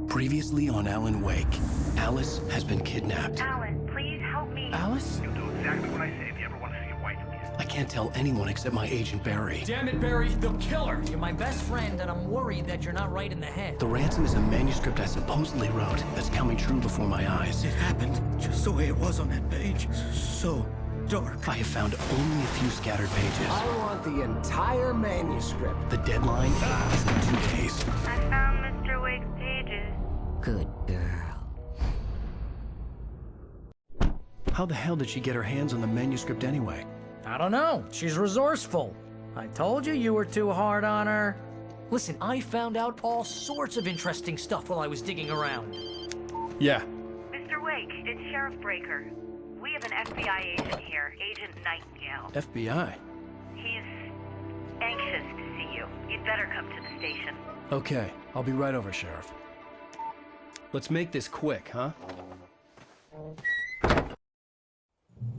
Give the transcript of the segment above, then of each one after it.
Previously on Alan Wake, Alice has been kidnapped. Alan, please help me. Alice? You'll do exactly what I say if you ever want to see your wife again. I can't tell anyone except my agent Barry. Damn it, Barry, they'll kill her! You're my best friend, and I'm worried that you're not right in the head. The ransom is a manuscript I supposedly wrote that's coming true before my eyes. It happened just the way it was on that page. So dark. I have found only a few scattered pages. I want the entire manuscript. The deadline is in 2 days. I found Mr. Wake's pages. Good girl. How the hell did she get her hands on the manuscript anyway? I don't know. She's resourceful. I told you you were too hard on her. Listen, I found out all sorts of interesting stuff while I was digging around. Yeah. Mr. Wake, it's Sheriff Breaker. We have an FBI agent here, Agent Nightingale. FBI? He's anxious to see you. You'd better come to the station. Okay, I'll be right over, Sheriff. Let's make this quick, huh?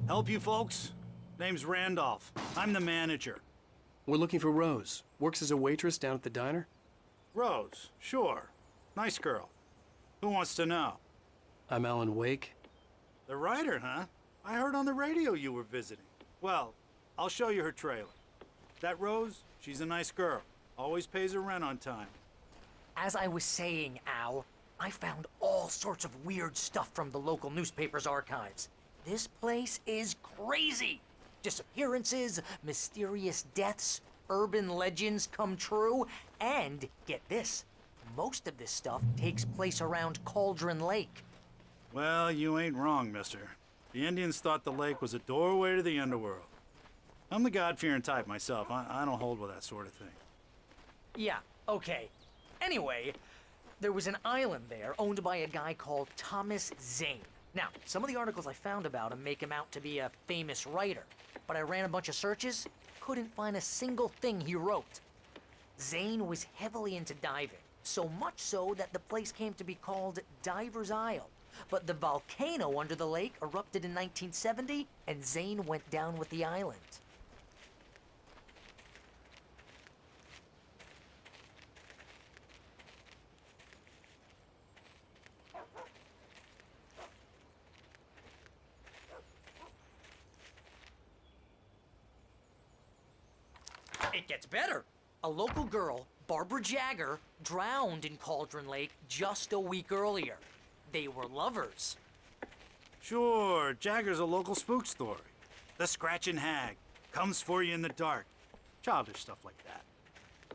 Help you folks? Name's Randolph. I'm the manager. We're looking for Rose. Works as a waitress down at the diner. Rose, sure. Nice girl. Who wants to know? I'm Alan Wake. The writer, huh? I heard on the radio you were visiting. Well, I'll show you her trailer. That Rose, she's a nice girl. Always pays her rent on time. As I was saying, Al, I found all sorts of weird stuff from the local newspaper's archives. This place is crazy. Disappearances, mysterious deaths, urban legends come true, and get this, most of this stuff takes place around Cauldron Lake. Well, you ain't wrong, mister. The Indians thought the lake was a doorway to the underworld. I'm the God-fearing type myself. I don't hold with that sort of thing. Yeah, okay. Anyway, there was an island there owned by a guy called Thomas Zane. Now, some of the articles I found about him make him out to be a famous writer, but I ran a bunch of searches, couldn't find a single thing he wrote. Zane was heavily into diving, so much so that the place came to be called Diver's Isle. But the volcano under the lake erupted in 1970, and Zane went down with the island. It gets better. A local girl, Barbara Jagger, drowned in Cauldron Lake just a week earlier. They were lovers. Sure, Jagger's a local spook story. The Scratching Hag comes for you in the dark. Childish stuff like that.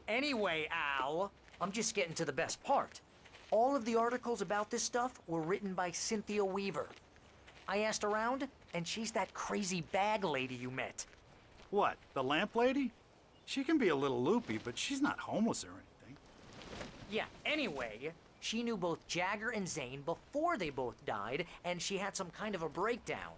Anyway, Al, I'm just getting to the best part. All of the articles about this stuff were written by Cynthia Weaver. I asked around, and she's that crazy bag lady you met. What, the lamp lady? She can be a little loopy, but she's not homeless or anything. Yeah, anyway, she knew both Jagger and Zane before they both died, and she had some kind of a breakdown.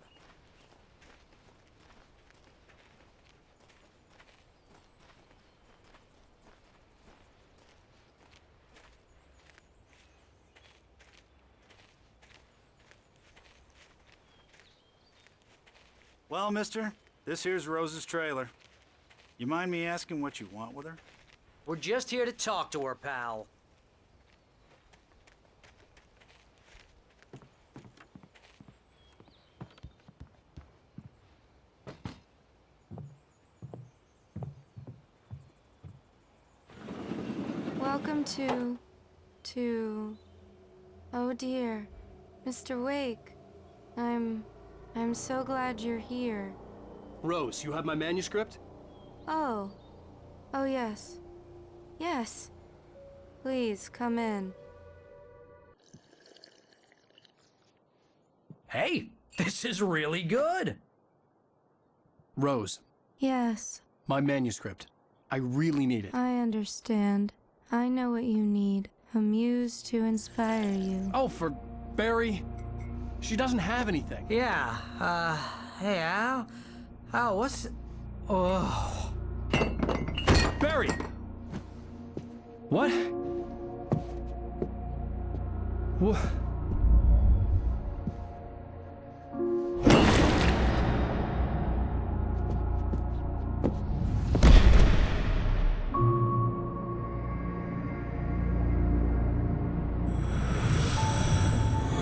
Well, mister, this here's Rose's trailer. You mind me asking what you want with her? We're just here to talk to her, pal. Welcome to... Oh dear, Mr. Wake. I'm so glad you're here. Rose, you have my manuscript? Oh. Oh yes. Yes. Please, come in. Hey, this is really good. Rose, Yes, my manuscript. I really need it. I understand. I know what you need. A muse to inspire you. Oh, for Barry. She doesn't have anything. Yeah, hey, Al? Al, what's... Oh... Barry! What? What?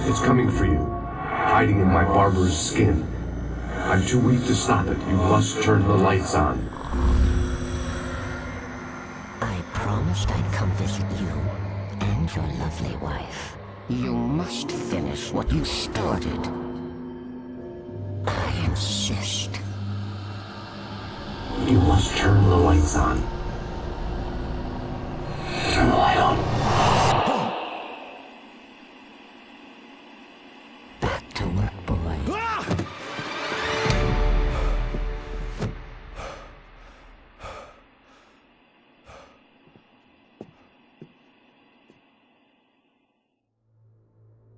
It's coming for you, hiding in my barber's skin. I'm too weak to stop it. You must turn the lights on. I promised I'd come visit you and your lovely wife. You must finish what you started. I insist. You must turn the lights on. Turn the light on. Back to work, boy.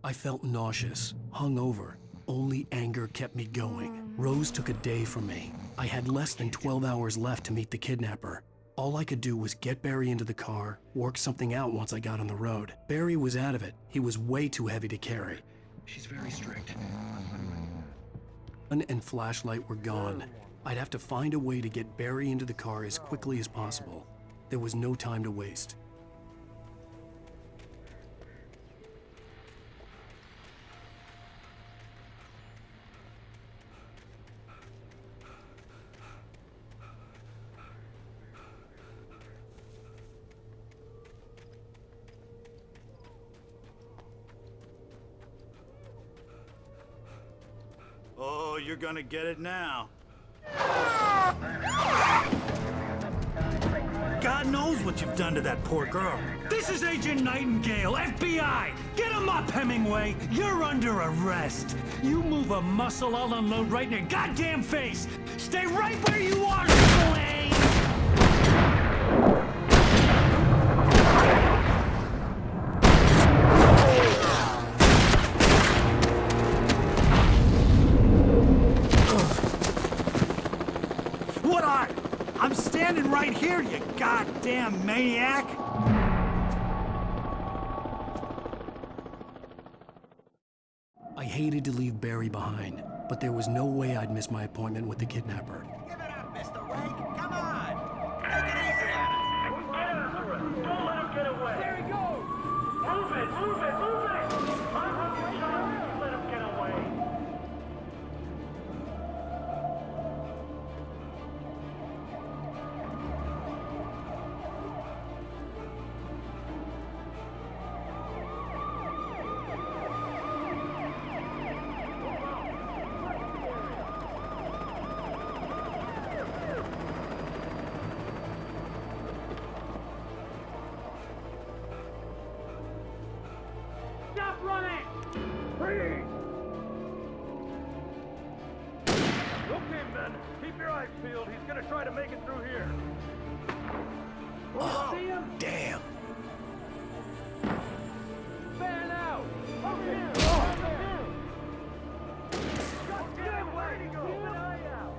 I felt nauseous, hungover. Only anger kept me going. Rose took a day from me. I had less than 12 hours left to meet the kidnapper. All I could do was get Barry into the car, work something out once I got on the road. Barry was out of it. He was way too heavy to carry. She's very strict. Gun and flashlight were gone. I'd have to find a way to get Barry into the car as quickly as possible. There was no time to waste. Oh, you're gonna get it now. God knows what you've done to that poor girl. This is Agent Nightingale, FBI! Get him up, Hemingway! You're under arrest! You move a muscle, I'll unload right in your goddamn face! Stay right where you are, Slane! I'm standing right here, you goddamn maniac! I hated to leave Barry behind, but there was no way I'd miss my appointment with the kidnapper. Give it up, Mr. Wake! Come on! Take it easy on him! Get after him! Don't let him get away! There he goes! Move it! Move it! Move it! I'm hungry, John! Let him get away! Stop running! Freeze! Okay, men. Keep your eyes peeled. He's gonna try to make it through here. Oh, See him? damn. Fan out! Over here! Over here! God damn it! Where'd he go? Keep an eye out!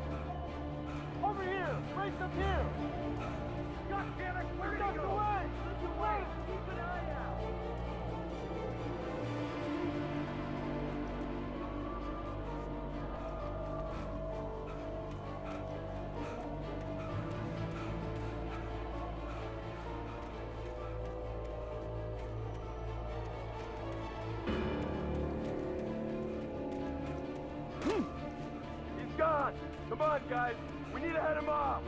Over here! Right up here! God damn it! Where'd he go? Away! Wait! Keep an eye out! He's gone! Come on, guys! We need to head him off!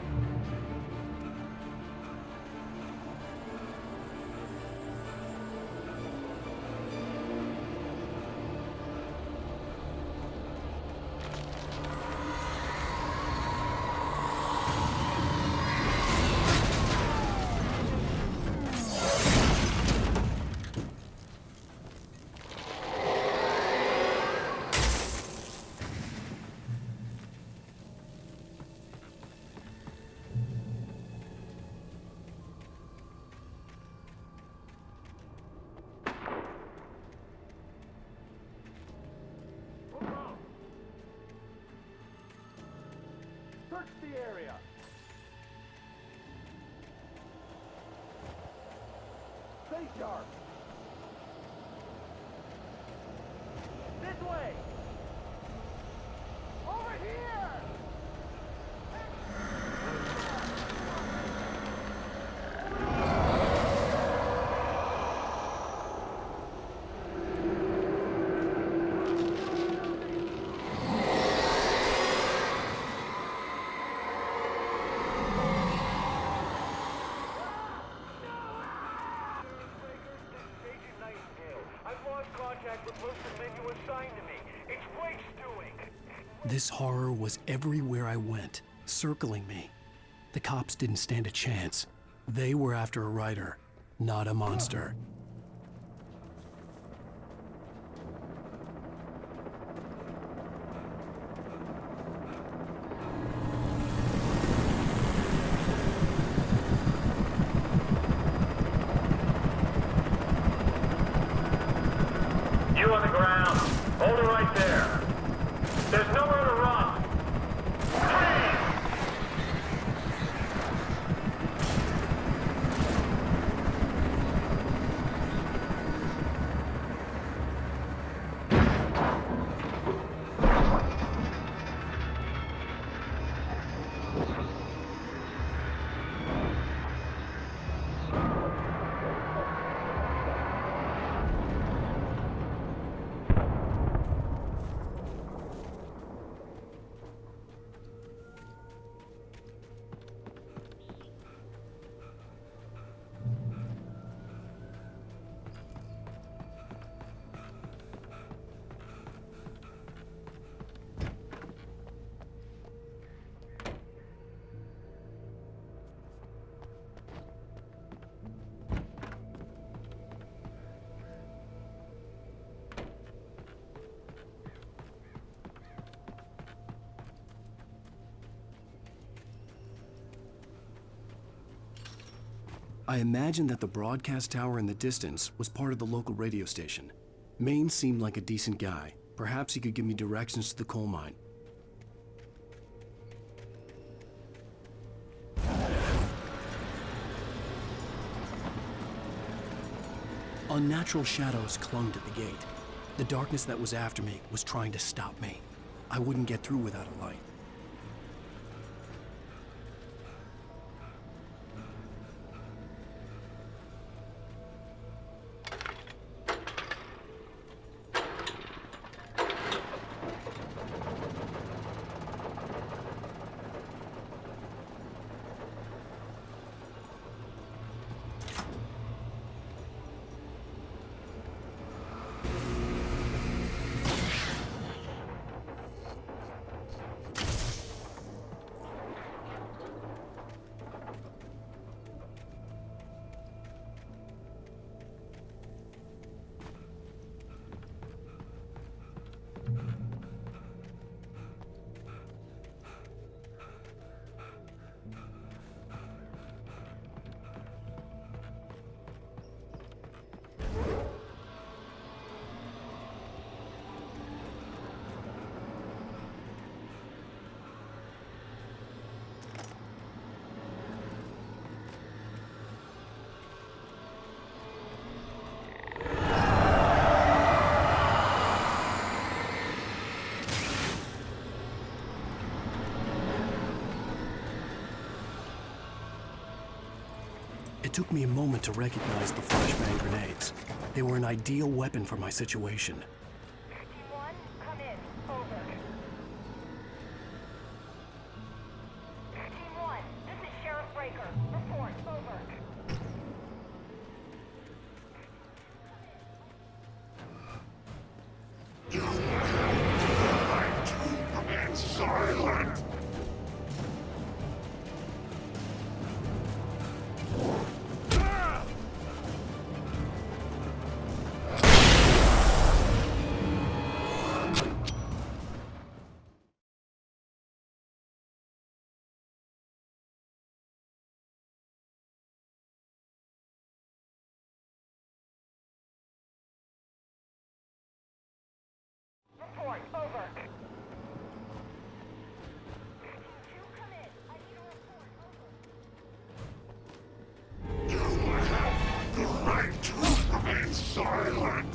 Search the area! Stay sharp! This way! Over here! explosive men you assigned to me. It's Wake's doing. This horror was everywhere I went, circling me. The cops didn't stand a chance. They were after a writer, not a monster. You on the ground. Hold it right there. There's nowhere to run. I imagined that the broadcast tower in the distance was part of the local radio station. Maine seemed like a decent guy. Perhaps he could give me directions to the coal mine. Unnatural shadows clung to the gate. The darkness that was after me was trying to stop me. I wouldn't get through without a light. It took me a moment to recognize the flashbang grenades. They were an ideal weapon for my situation. Team 1, come in. Over. Team 1, this is Sheriff Breaker. Report. Over. Silent! Report. Over. Team 2, come in. I need a report. Over. You have the right to remain silent!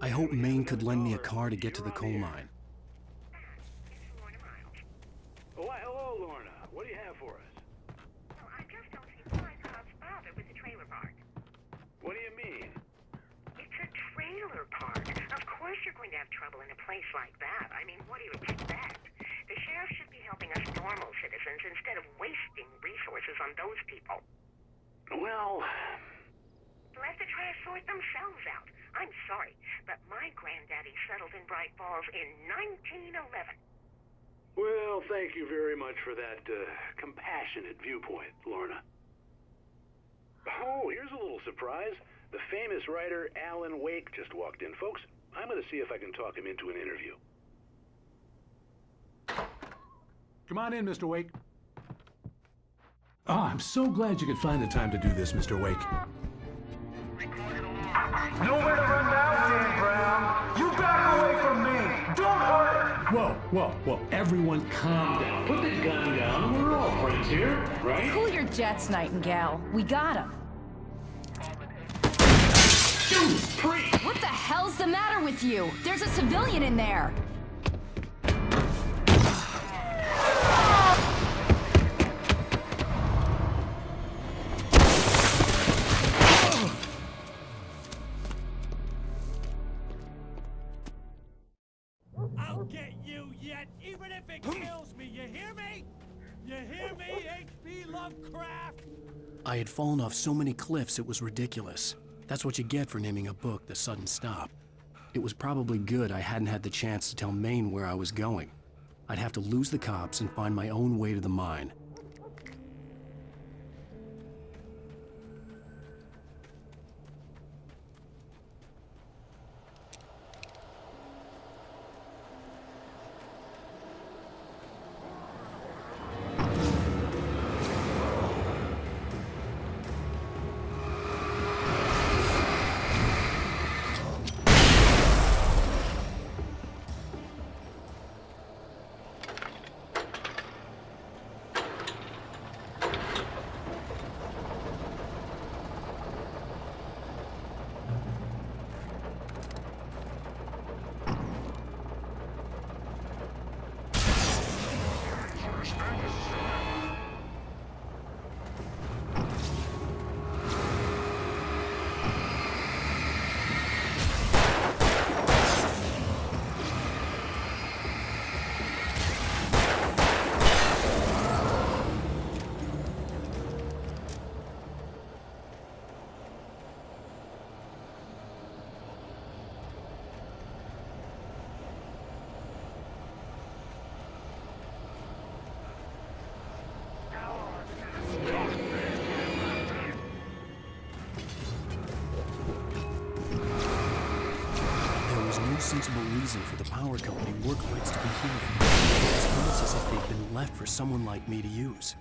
I hope Maine could lend me a car to get to the coal mine. Why, hello, Lorna. What do you have for us? Well, I just don't see why Cobb's bother with the trailer park. What do you mean? It's a trailer park. Of course you're going to have trouble in a place like that. I mean, what do you expect? The sheriff should be helping us normal citizens instead of wasting resources on those people. Well... Let the trash sort themselves out. I'm sorry, but my granddaddy settled in Bright Falls in 1911. Well, thank you very much for that, compassionate viewpoint, Lorna. Oh, here's a little surprise. The famous writer Alan Wake just walked in, folks. I'm gonna see if I can talk him into an interview. Come on in, Mr. Wake. Oh, I'm so glad you could find the time to do this, Mr. Wake. Nowhere to run now, Dan Brown. You back away from me. Don't hurt her. Whoa, everyone calm down. Put the gun down. We're all friends here, right? Cool your jets, Nightingale. We got him. Judas Priest! What the hell's the matter with you? There's a civilian in there. I'll get you yet, even if it kills me. You hear me? You hear me, H.P. Lovecraft? I had fallen off so many cliffs it was ridiculous. That's what you get for naming a book The Sudden Stop. It was probably good I hadn't had the chance to tell Maine where I was going. I'd have to lose the cops and find my own way to the mine. sensible reason for the power company work rights to be here. It's almost as if they've been left for someone like me to use.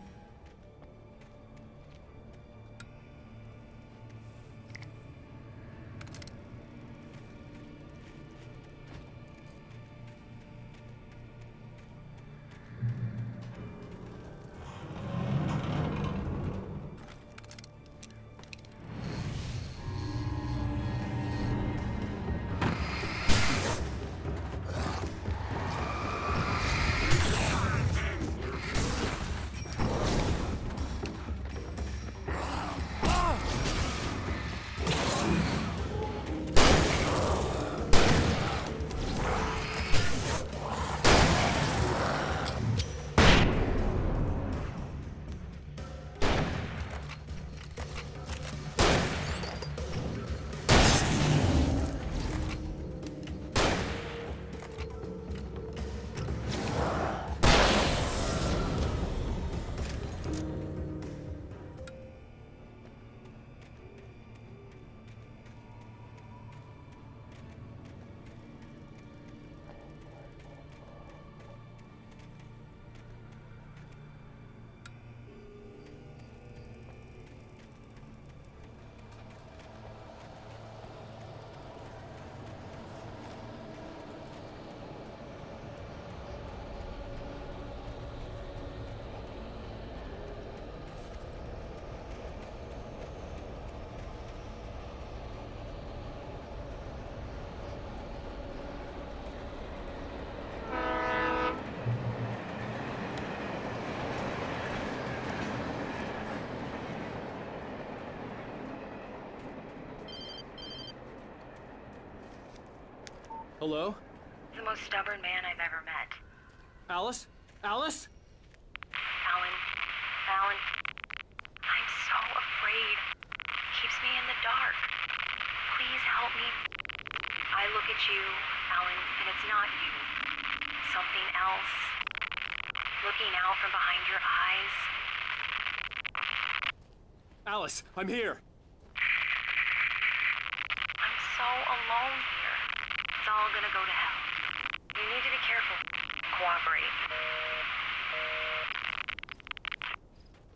Hello? The most stubborn man I've ever met. Alice? Alice? Alan. I'm so afraid. Keeps me in the dark. Please help me. I look at you, Alan, and it's not you. Something else. Looking out from behind your eyes. Alice, I'm here. I'm so alone here. It's all gonna go to hell. You need to be careful. Cooperate.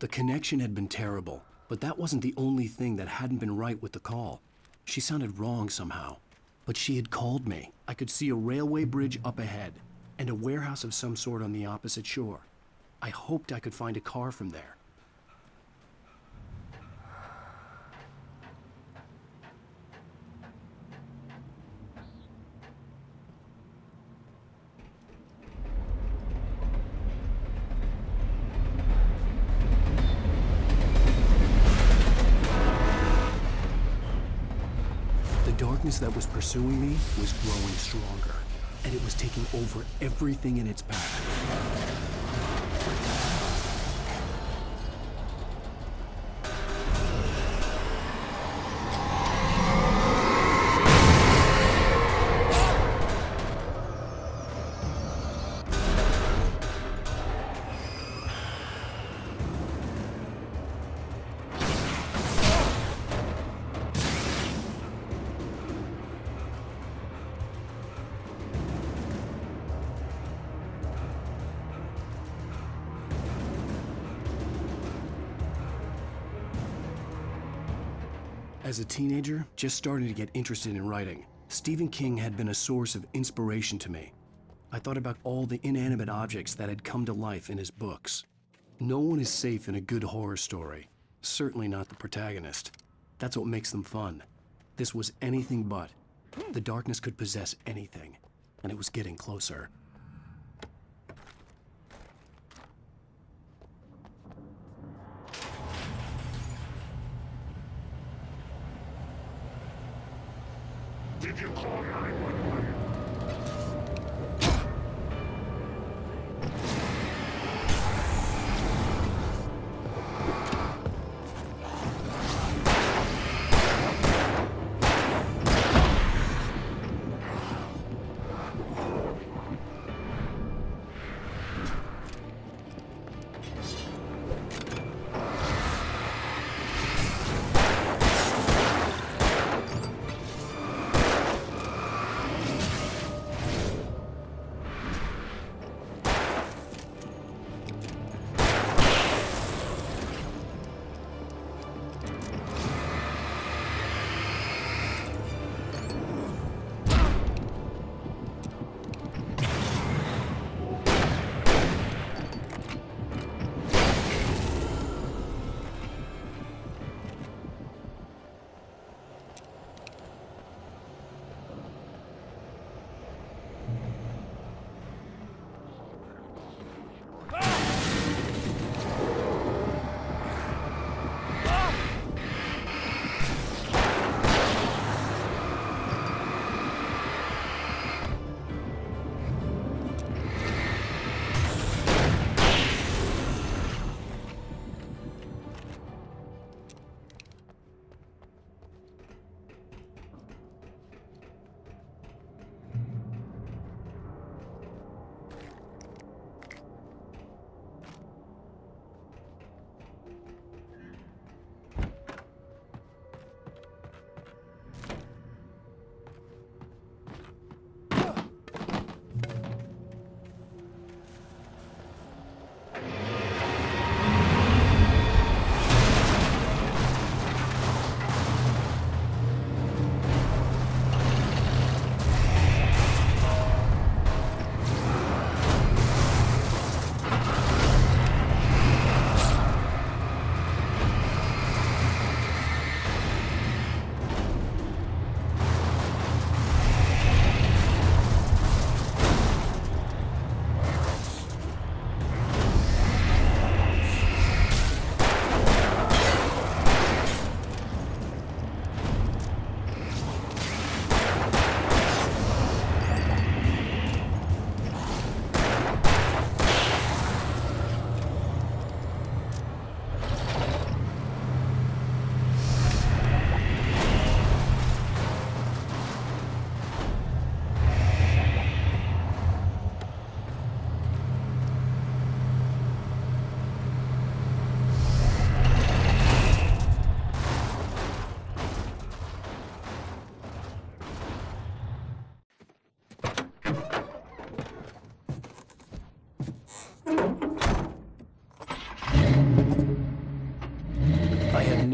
The connection had been terrible, but that wasn't the only thing that hadn't been right with the call. She sounded wrong somehow, but she had called me. I could see a railway bridge up ahead, and a warehouse of some sort on the opposite shore. I hoped I could find a car from there. The darkness that was pursuing me was growing stronger, and it was taking over everything in its path. As a teenager, just starting to get interested in writing, Stephen King had been a source of inspiration to me. I thought about all the inanimate objects that had come to life in his books. No one is safe in a good horror story, certainly not the protagonist. That's what makes them fun. This was anything but. The darkness could possess anything, and it was getting closer. Did you call 911?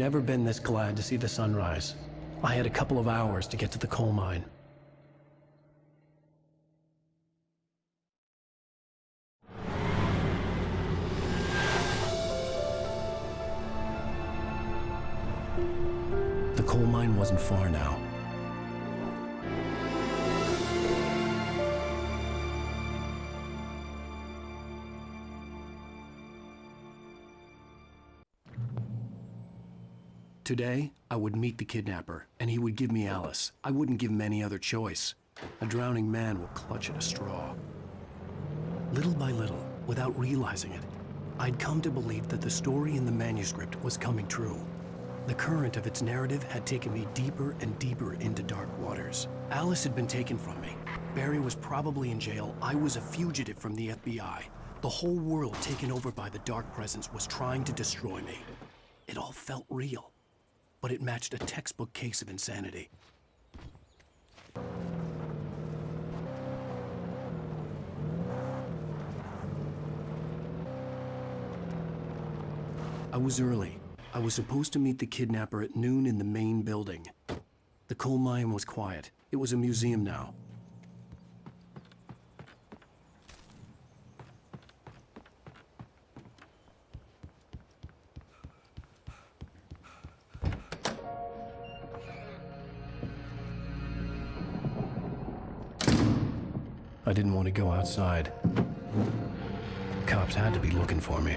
never been this glad to see the sunrise. I had a couple of hours to get to the coal mine. The coal mine wasn't far now. Today, I would meet the kidnapper, and he would give me Alice. I wouldn't give him any other choice. A drowning man will clutch at a straw. Little by little, without realizing it, I'd come to believe that the story in the manuscript was coming true. The current of its narrative had taken me deeper and deeper into dark waters. Alice had been taken from me. Barry was probably in jail. I was a fugitive from the FBI. The whole world taken over by the dark presence was trying to destroy me. It all felt real, but it matched a textbook case of insanity. I was early. I was supposed to meet the kidnapper at noon in the main building. The coal mine was quiet. It was a museum now. I didn't want to go outside. Cops had to be looking for me.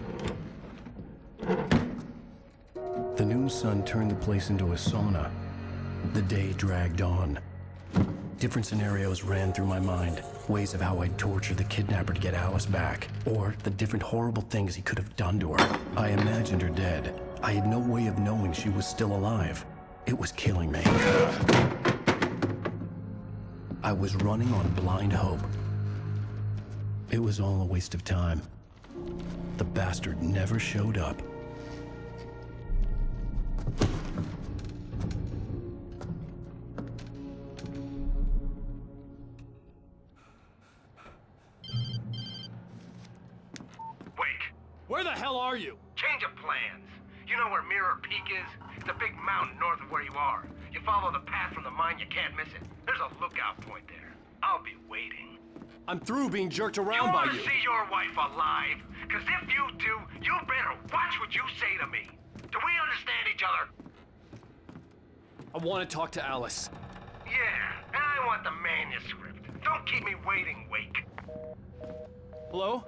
The noon sun turned the place into a sauna. The day dragged on. Different scenarios ran through my mind. Ways of how I'd torture the kidnapper to get Alice back. Or the different horrible things he could have done to her. I imagined her dead. I had no way of knowing she was still alive. It was killing me. I was running on blind hope. It was all a waste of time. The bastard never showed up. Where the hell are you? Change of plans. You know where Mirror Peak is? It's a big mountain north of where you are. You follow the path from the mine, you can't miss it. There's a lookout point there. I'll be waiting. I'm through being jerked around by you. You wanna see your wife alive? Cause if you do, you better watch what you say to me. Do we understand each other? I want to talk to Alice. Yeah, and I want the manuscript. Don't keep me waiting, Wake. Hello?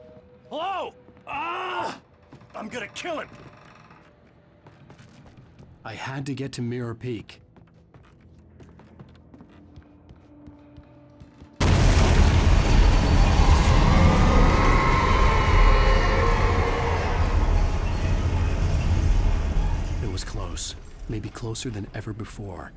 Hello? Ah! I'm gonna kill him! I had to get to Mirror Peak. It was close. Maybe closer than ever before.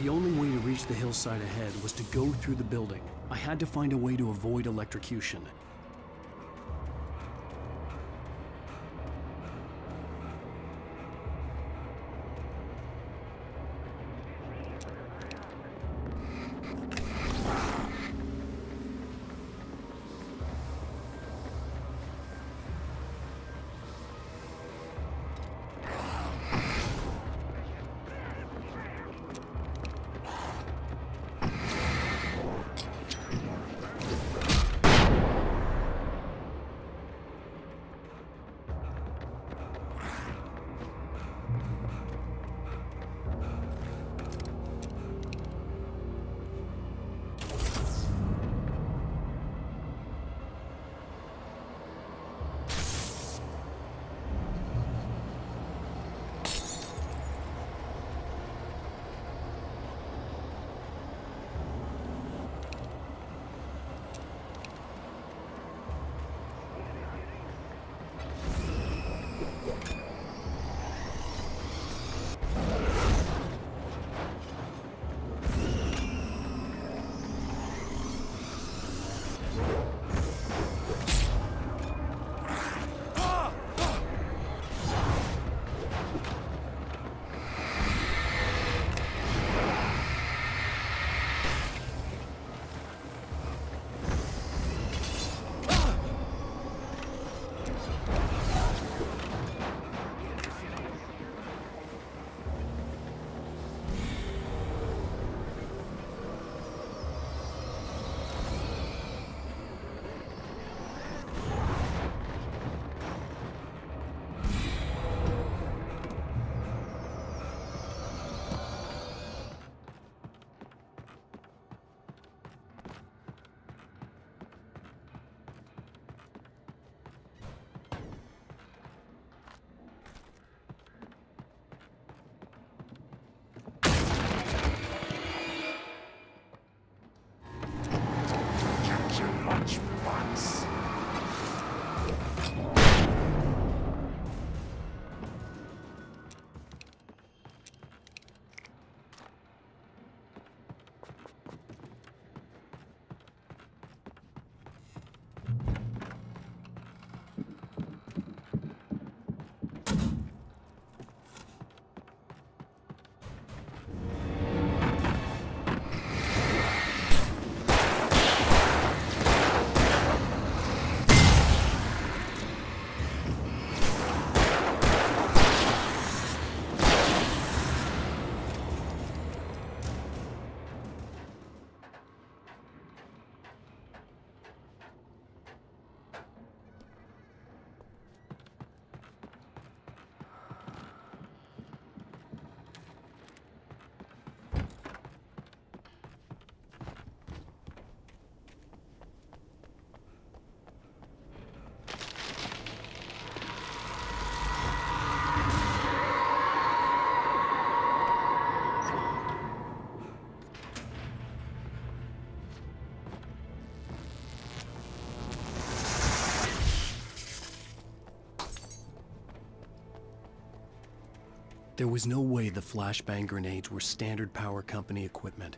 The only way to reach the hillside ahead was to go through the building. I had to find a way to avoid electrocution. There was no way the flashbang grenades were standard power company equipment.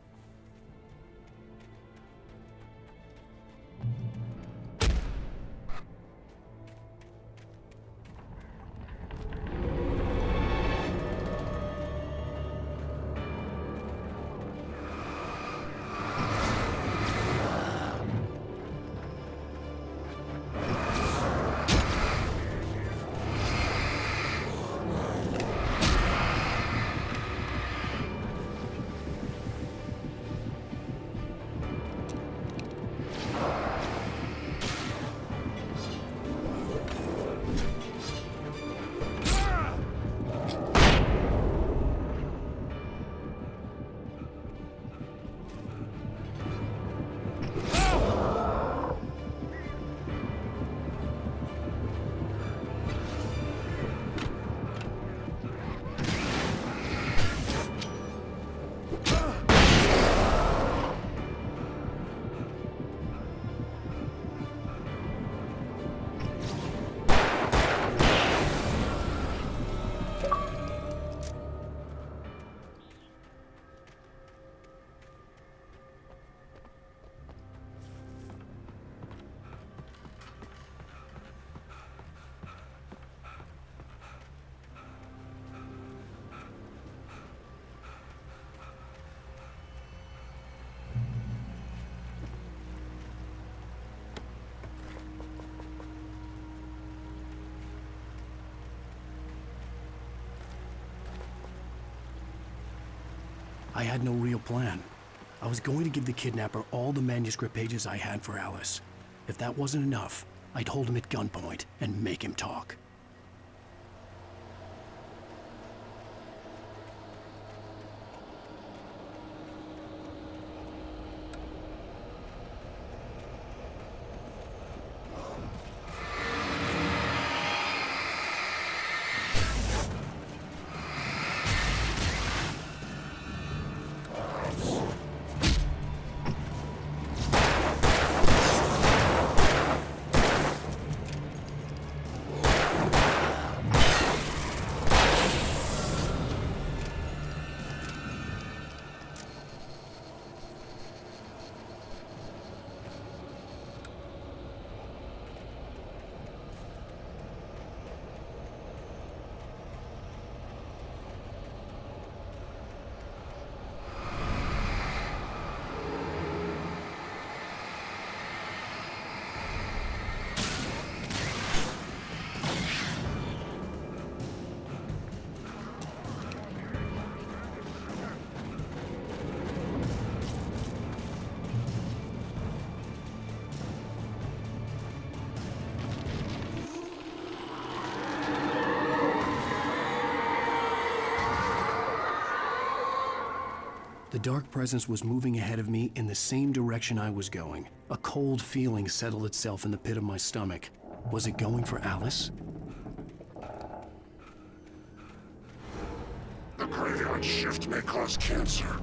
I had no real plan. I was going to give the kidnapper all the manuscript pages I had for Alice. If that wasn't enough, I'd hold him at gunpoint and make him talk. The dark presence was moving ahead of me in the same direction I was going. A cold feeling settled itself in the pit of my stomach. Was it going for Alice? The graveyard shift may cause cancer.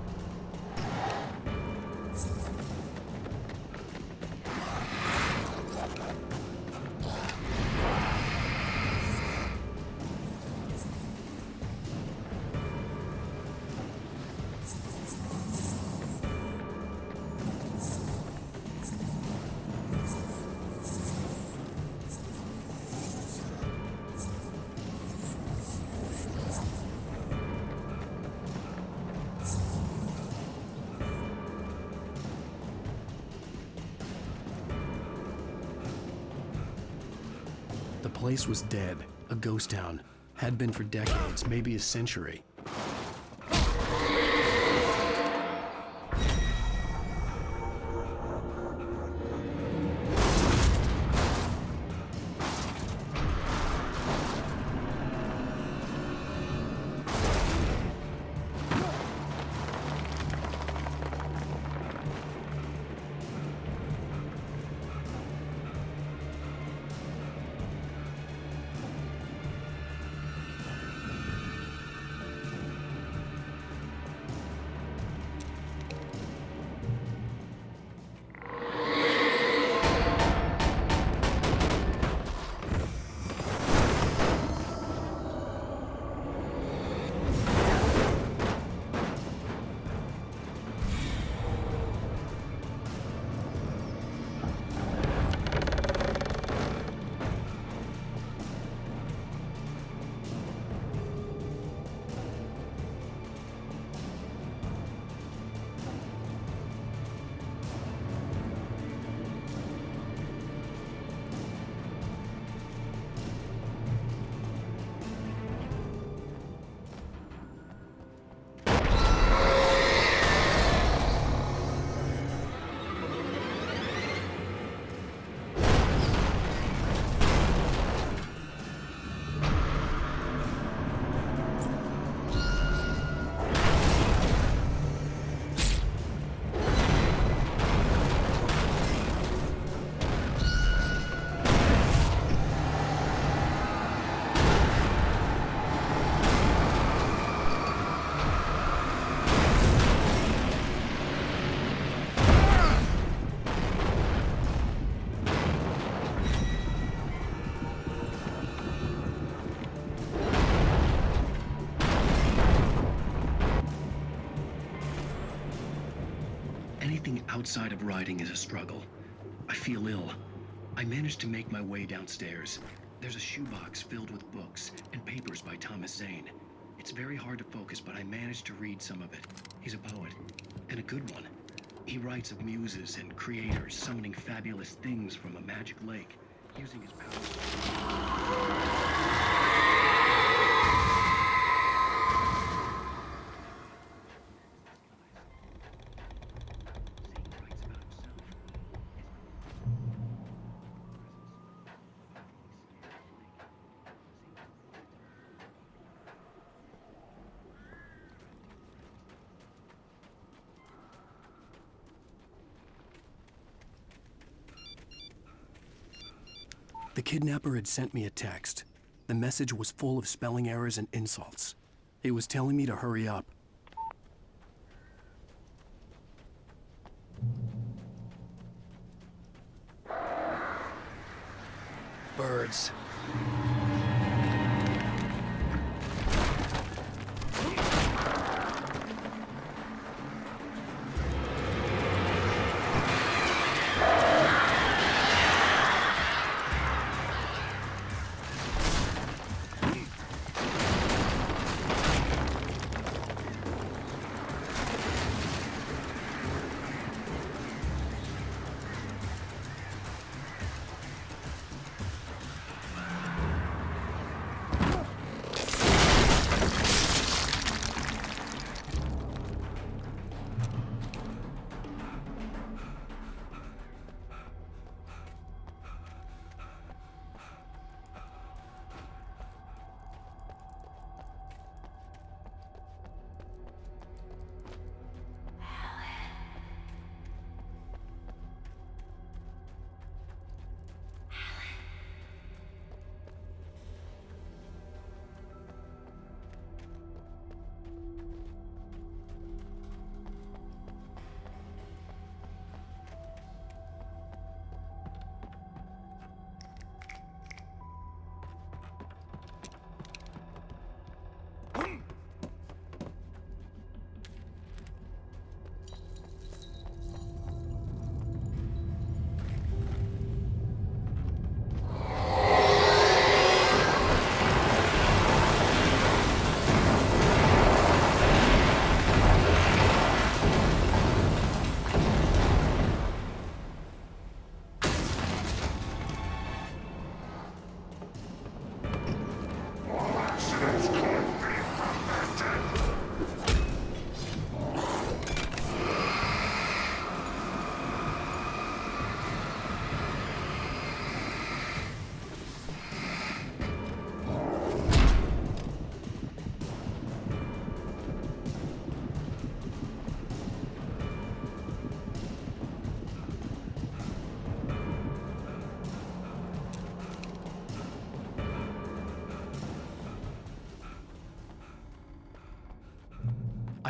The place was dead, a ghost town. Had been for decades, maybe a century. Anything outside of writing is a struggle. I feel ill. I managed to make my way downstairs. There's a shoebox filled with books and papers by Thomas Zane. It's very hard to focus, but I managed to read some of it. He's a poet, and a good one. He writes of muses and creators summoning fabulous things from a magic lake, using his powers. The kidnapper had sent me a text. The message was full of spelling errors and insults. It was telling me to hurry up. Birds.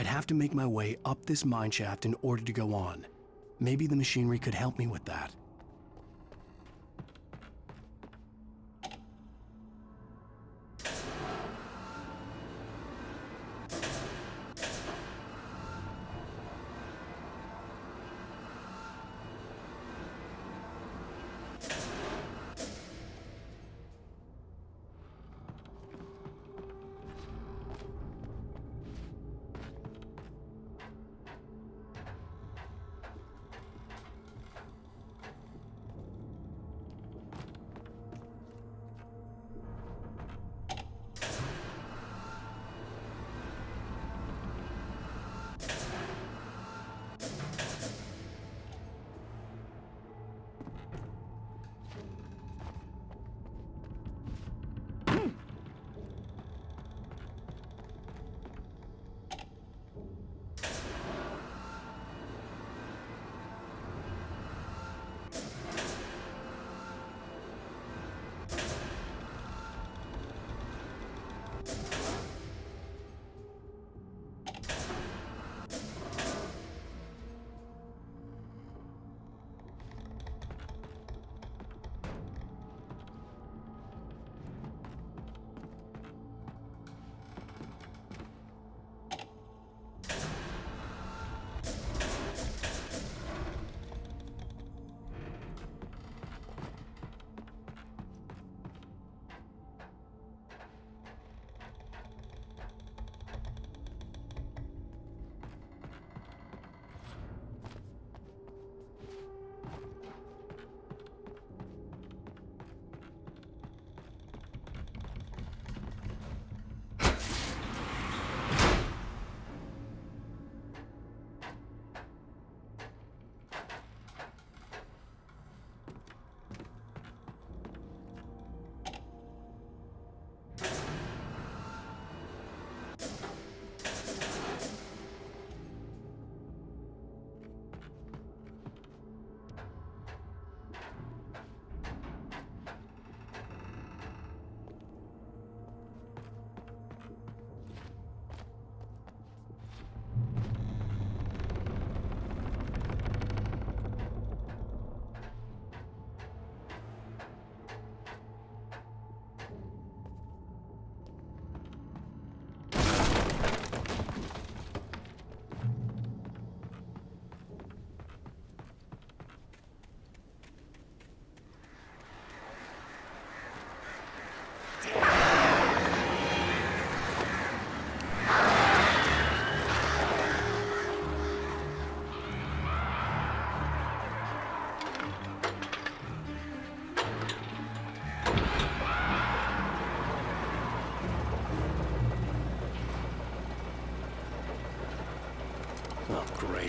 I'd have to make my way up this mine shaft in order to go on. Maybe the machinery could help me with that.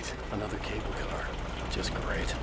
Great. Another cable car. Just great.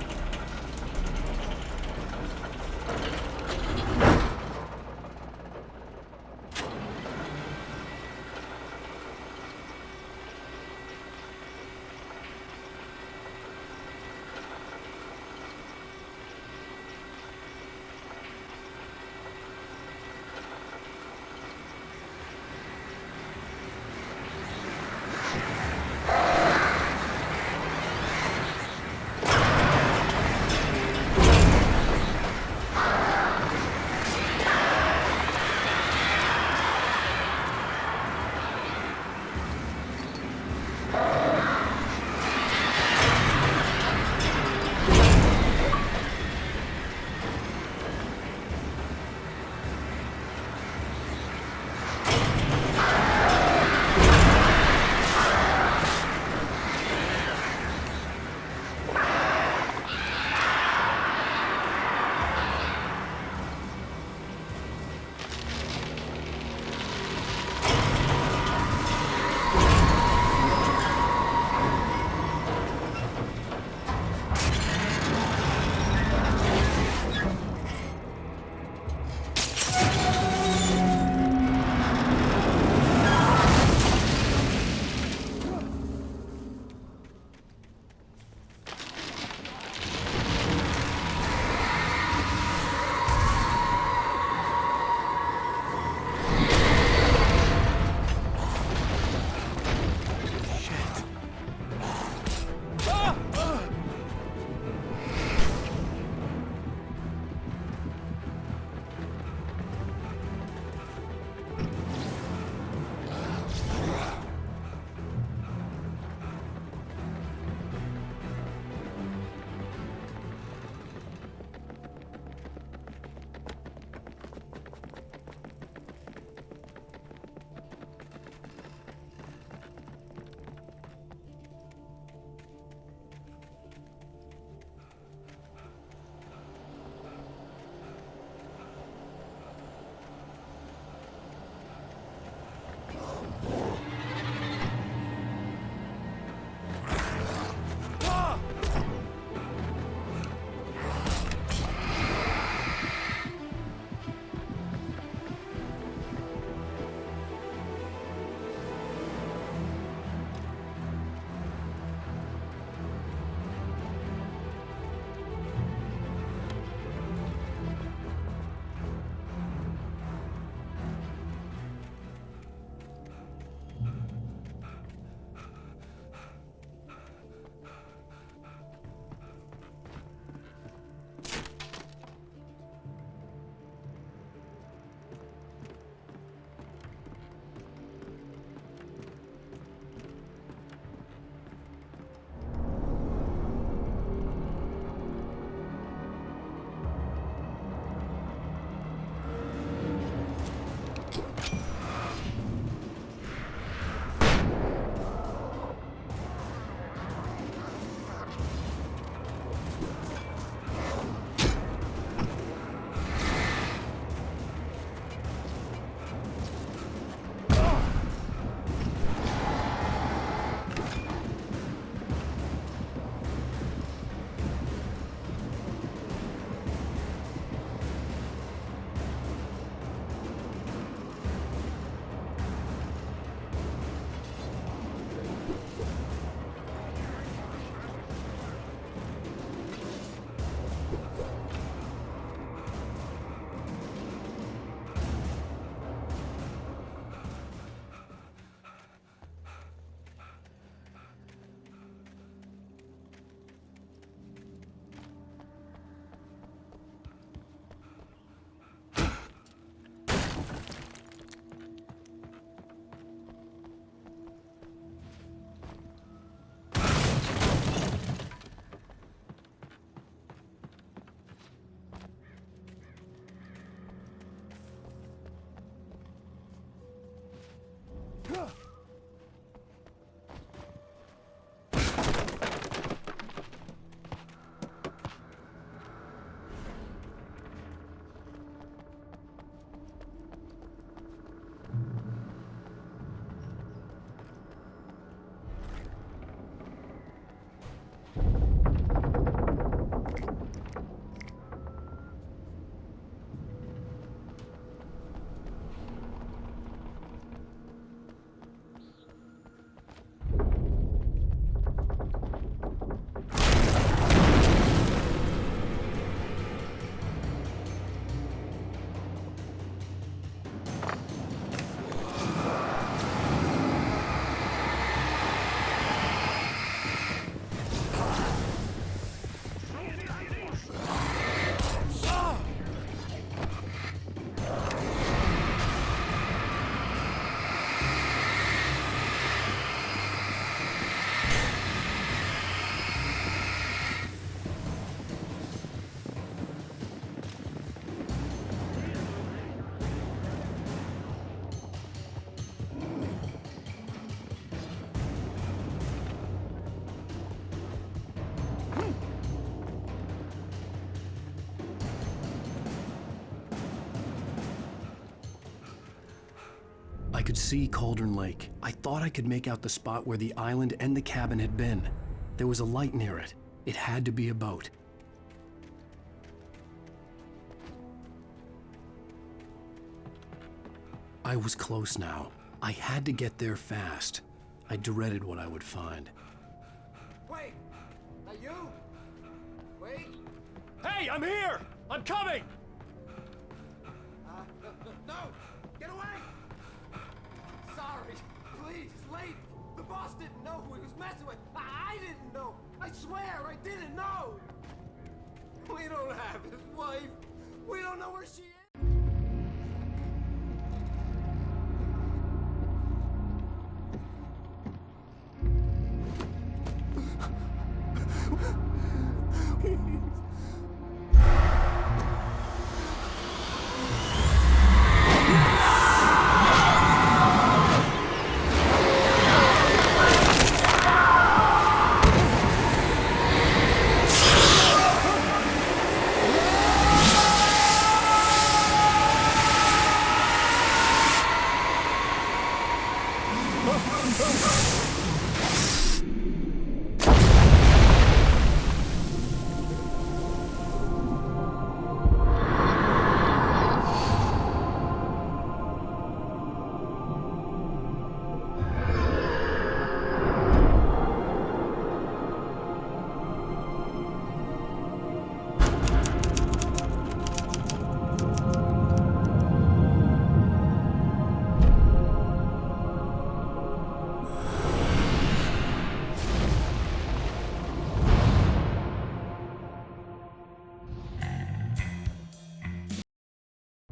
could see Cauldron Lake. I thought I could make out the spot where the island and the cabin had been. There was a light near it. It had to be a boat. I was close now. I had to get there fast. I dreaded what I would find. Wait! That you? Wait! Hey, I'm here! I'm coming! No! Get away! Sorry. Please, it's late. The boss didn't know who he was messing with. I didn't know. I swear I didn't know. We don't have his wife. We don't know where she is.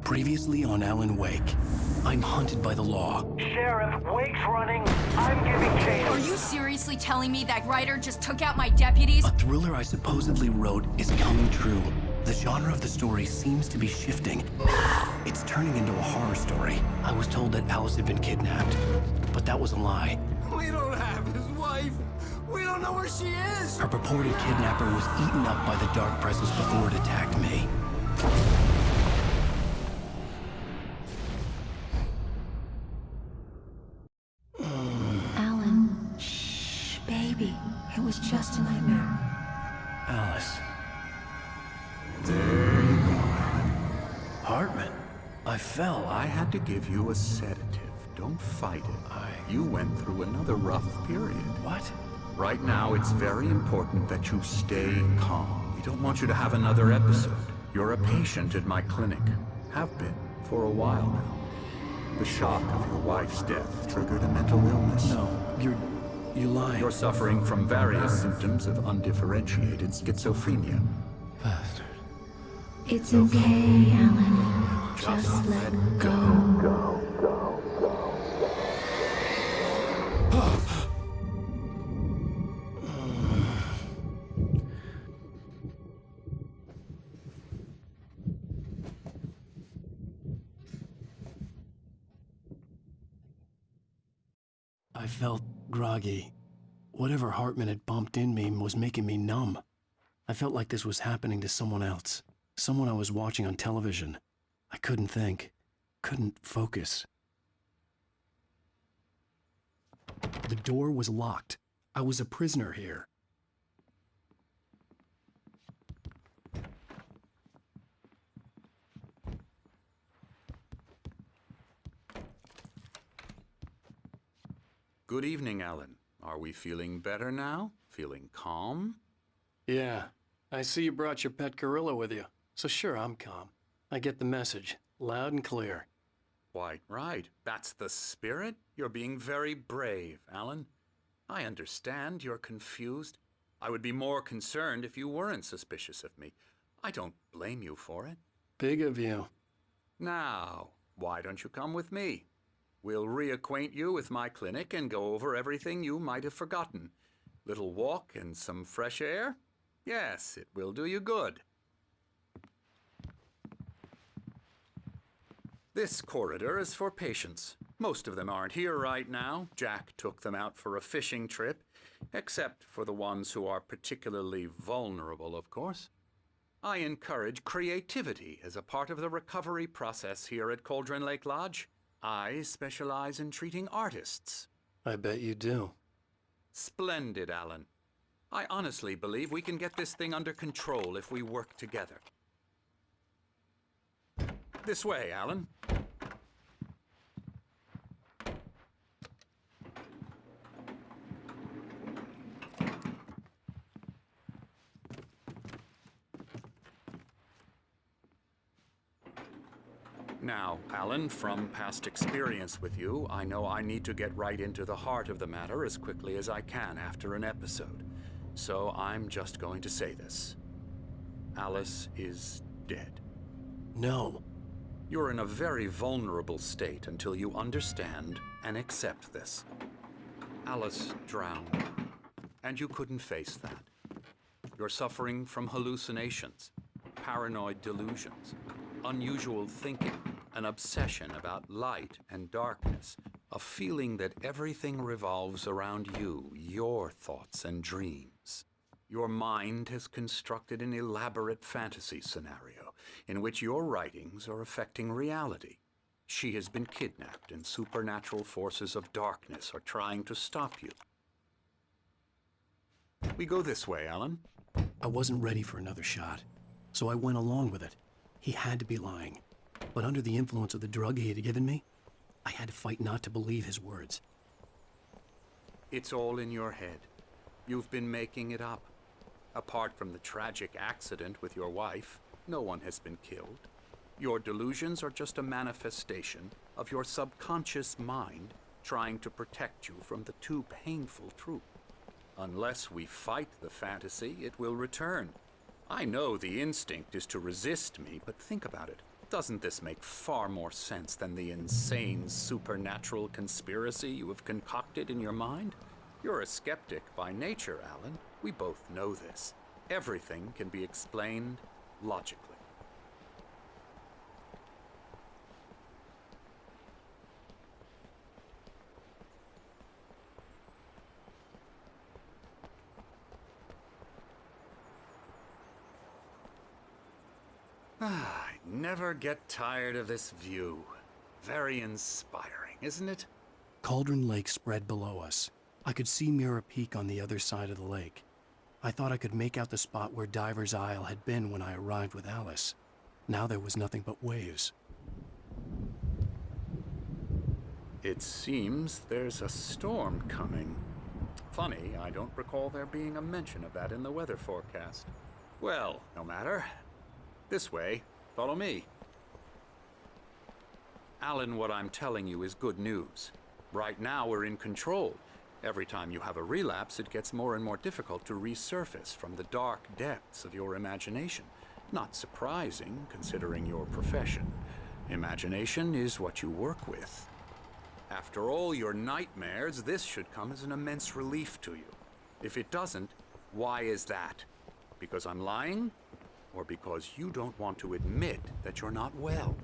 Previously on Alan Wake, I'm hunted by the law. Sheriff, Wake's running. I'm giving chase. Are you seriously telling me that writer just took out my deputies? A thriller I supposedly wrote is coming true. The genre of the story seems to be shifting. It's turning into a horror story. I was told that Alice had been kidnapped, but that was a lie. We don't have his wife. We don't know where she is. Her purported kidnapper was eaten up by the dark presence before it attacked me. Alan, shh, baby. It was just a nightmare. Alice. There you go, Alan. Hartman. I fell. I had to give you a sedative. Don't fight it. You went through another rough period. What? Right now, it's very important that you stay calm. We don't want you to have another episode. You're a patient at my clinic. Have been for a while now. The shock of your wife's death triggered a mental illness. No, you lied. You're suffering from various symptoms of undifferentiated schizophrenia. Bastard. It's okay, Alan. Just let go. I felt groggy. Whatever Hartman had bumped in me was making me numb. I felt like this was happening to someone else. Someone I was watching on television. I couldn't think. Couldn't focus. The door was locked. I was a prisoner here. Good evening, Alan. Are we feeling better now? Feeling calm? Yeah. I see you brought your pet gorilla with you. So sure, I'm calm. I get the message. Loud and clear. Quite right. That's the spirit. You're being very brave, Alan. I understand you're confused. I would be more concerned if you weren't suspicious of me. I don't blame you for it. Big of you. Now, why don't you come with me? We'll reacquaint you with my clinic and go over everything you might have forgotten. Little walk and some fresh air? Yes, it will do you good. This corridor is for patients. Most of them aren't here right now. Jack took them out for a fishing trip, except for the ones who are particularly vulnerable, of course. I encourage creativity as a part of the recovery process here at Cauldron Lake Lodge. I specialize in treating artists. I bet you do. Splendid, Alan. I honestly believe we can get this thing under control if we work together. This way, Alan. Now, Alan, from past experience with you, I know I need to get right into the heart of the matter as quickly as I can after an episode. So I'm just going to say this. Alice is dead. No. You're in a very vulnerable state until you understand and accept this. Alice drowned, and you couldn't face that. You're suffering from hallucinations, paranoid delusions, unusual thinking, an obsession about light and darkness, a feeling that everything revolves around you, your thoughts and dreams. Your mind has constructed an elaborate fantasy scenario in which your writings are affecting reality. She has been kidnapped and supernatural forces of darkness are trying to stop you. We go this way, Alan. I wasn't ready for another shot, so I went along with it. He had to be lying. But under the influence of the drug he had given me, I had to fight not to believe his words. It's all in your head. You've been making it up. Apart from the tragic accident with your wife, no one has been killed. Your delusions are just a manifestation of your subconscious mind trying to protect you from the too painful truth. Unless we fight the fantasy, it will return. I know the instinct is to resist me, but think about it. Doesn't this make far more sense than the insane supernatural conspiracy you have concocted in your mind? You're a skeptic by nature, Alan. We both know this. Everything can be explained logically. I never get tired of this view. Very inspiring, isn't it? Cauldron Lake spread below us. I could see Mirror Peak on the other side of the lake. I thought I could make out the spot where Diver's Isle had been when I arrived with Alice. Now there was nothing but waves. It seems there's a storm coming. Funny, I don't recall there being a mention of that in the weather forecast. Well, no matter. This way. Follow me. Alan, what I'm telling you is good news. Right now, we're in control. Every time you have a relapse, it gets more and more difficult to resurface from the dark depths of your imagination. Not surprising, considering your profession. Imagination is what you work with. After all your nightmares, this should come as an immense relief to you. If it doesn't, why is that? Because I'm lying? Or because you don't want to admit that you're not well?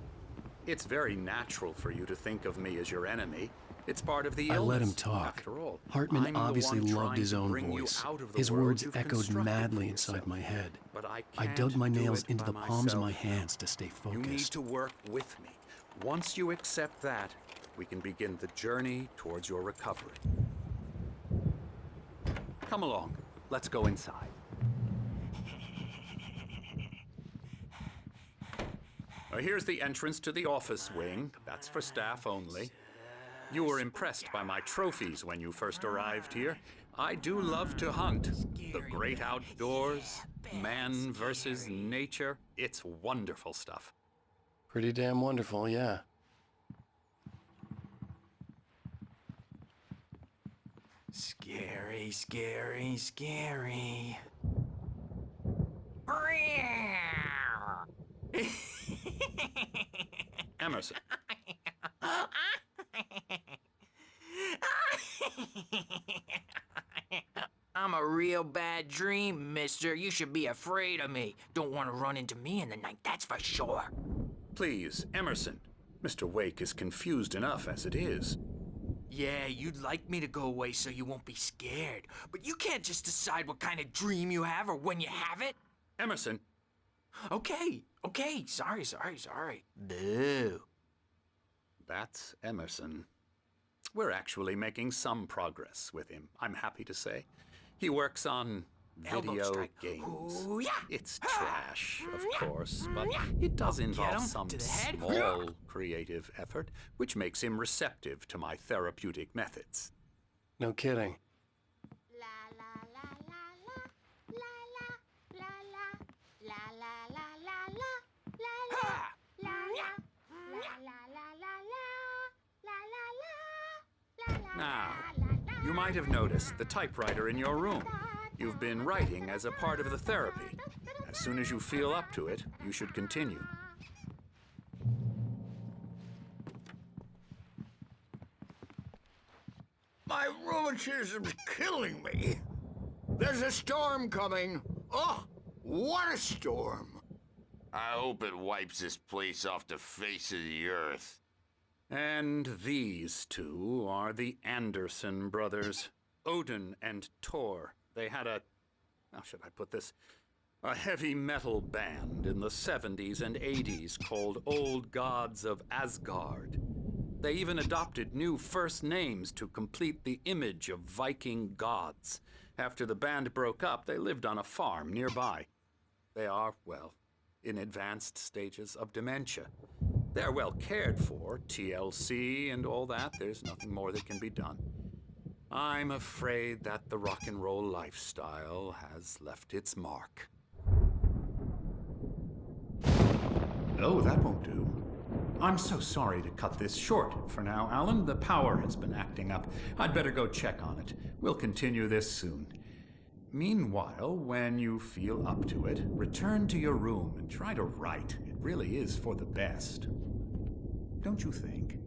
It's very natural for you to think of me as your enemy. It's part of the illness. I let him talk. After all, Hartman I'm obviously the one loved trying his to own bring you voice. out of the His world words you've echoed constructed madly for inside yourself. my head. But I dug my can't do nails it into by the palms of my myself. hands to stay You need focused. to work with me. Once you accept that, we can begin the journey towards your recovery. Come along. Let's go inside. Here's the entrance to the office wing. That's for staff only. You were impressed by my trophies when you first arrived here. I do love to hunt. The great outdoors, man versus nature. It's wonderful stuff. Pretty damn wonderful, yeah. Scary, scary, scary. Emerson. I'm a real bad dream, mister. You should be afraid of me. Don't want to run into me in the night, that's for sure. Please, Emerson. Mr. Wake is confused enough as it is. Yeah, you'd like me to go away so you won't be scared. But you can't just decide what kind of dream you have or when you have it. Emerson. Okay. Sorry. Boo. That's Emerson. We're actually making some progress with him, I'm happy to say. He works on video games. Ooh, yeah. It's trash, of course, but it does involve some small creative effort, which makes him receptive to my therapeutic methods. No kidding. Now, you might have noticed the typewriter in your room. You've been writing as a part of the therapy. As soon as you feel up to it, you should continue. My rheumatism's killing me. There's a storm coming. Oh, what a storm. I hope it wipes this place off the face of the earth. And these two are the Anderson brothers, Odin and Thor. They had how should I put this? A heavy metal band in the 70s and 80s called Old Gods of Asgard. They even adopted new first names to complete the image of Viking gods. After the band broke up, they lived on a farm nearby. They are, well, in advanced stages of dementia. They're well cared for, TLC and all that. There's nothing more that can be done. I'm afraid that the rock and roll lifestyle has left its mark. Oh, that won't do. I'm so sorry to cut this short for now, Alan. The power has been acting up. I'd better go check on it. We'll continue this soon. Meanwhile, when you feel up to it, return to your room and try to write. It really is for the best. Don't you think?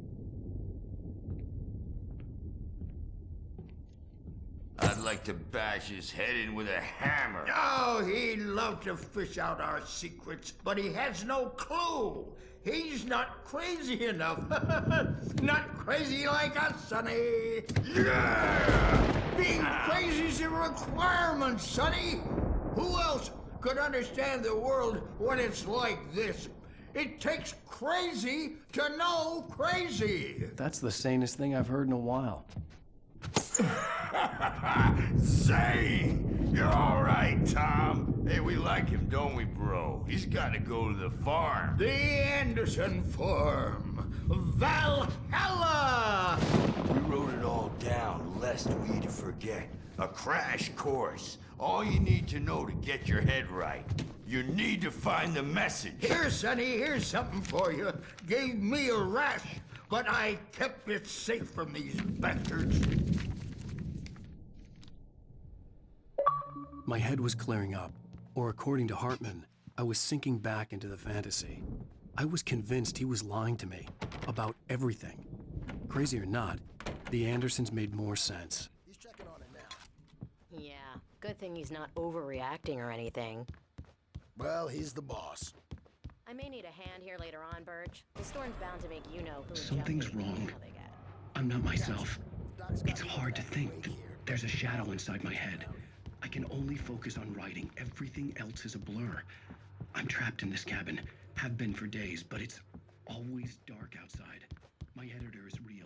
I'd like to bash his head in with a hammer. Oh, he'd love to fish out our secrets, but he has no clue. He's not crazy enough. Not crazy like us, Sonny. Yeah! Being crazy's a requirement, Sonny. Who else could understand the world when it's like this? It takes crazy to know crazy. That's the sanest thing I've heard in a while. Zane! You're all right, Tom. Hey, we like him, don't we, bro? He's got to go to the farm. The Anderson farm. Valhalla! We wrote it all down, lest we to forget. A crash course. All you need to know to get your head right. You need to find the message. Here, Sonny, here's something for you. Gave me a rash, but I kept it safe from these bastards. My head was clearing up, or according to Hartman, I was sinking back into the fantasy. I was convinced he was lying to me about everything. Crazy or not, the Andersons made more sense. Yeah, good thing he's not overreacting or anything. Well, he's the boss. I may need a hand here later on, Birch. The storm's bound to make you know who. Something's wrong. I'm not myself. It's hard to think. There's a shadow inside my head. I can only focus on writing. Everything else is a blur. I'm trapped in this cabin. Have been for days, but it's always dark outside. My editor is real.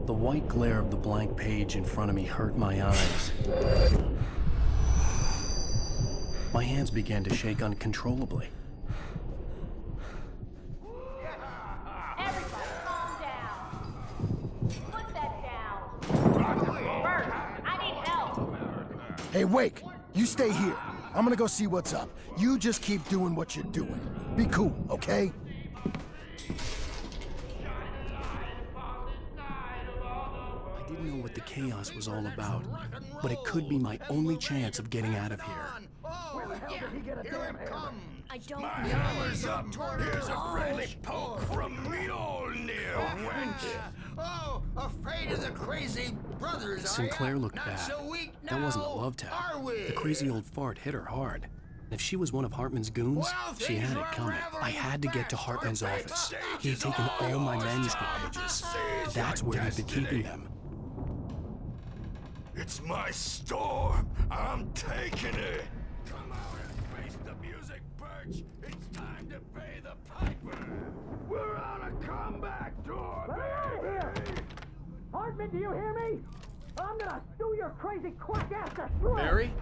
The white glare of the blank page in front of me hurt my eyes. My hands began to shake uncontrollably. Everybody, calm down. Put that down. Bert, I need help. Hey, Wake, you stay here. I'm gonna go see what's up. You just keep doing what you're doing. Be cool, okay? I didn't know what the chaos was all about, but it could be my only chance of getting out of here. I don't My know. hammer's up. Here's a friendly poke from Mjolnir, wench. Oh, afraid of the crazy brothers, Sinclair looked Not bad. so weak That wasn't a now, love tap. are we? The crazy old fart hit her hard. And if she was one of Hartman's goons, Well, she had it coming. I had to get to Hartman's office. He had taken all my manuscript pages. That's where he'd been keeping them. It's my storm. I'm taking it. Come out and face the music, Birch. It's time to pay the piper. We're on a Let me out of here! Hartman, do you hear me? I'm gonna sue your crazy quack ass to shreds! Barry?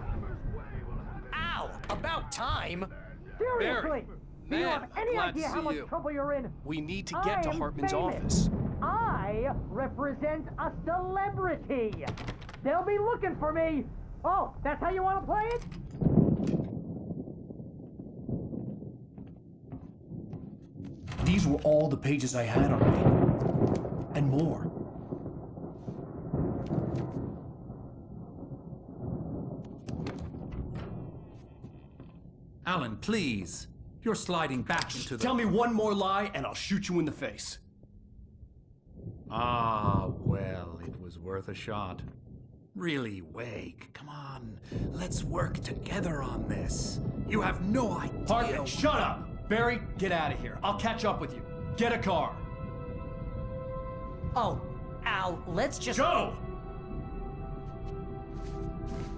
Ow! About time! Seriously! Do you Man, have any glad to idea how see much you. trouble you're in? We need to get to I'm Hartman's famous. office. I represent a celebrity. They'll be looking for me. Oh, that's how you want to play it? These were all the pages I had on me. And more. Alan, please. You're sliding back into the... Tell me one more lie and I'll shoot you in the face. Ah, well, it was worth a shot. Really, Wake, come on. Let's work together on this. You have no idea... Hartman, shut up! Barry, get out of here. I'll catch up with you. Get a car. Oh, Al, let's just... Go!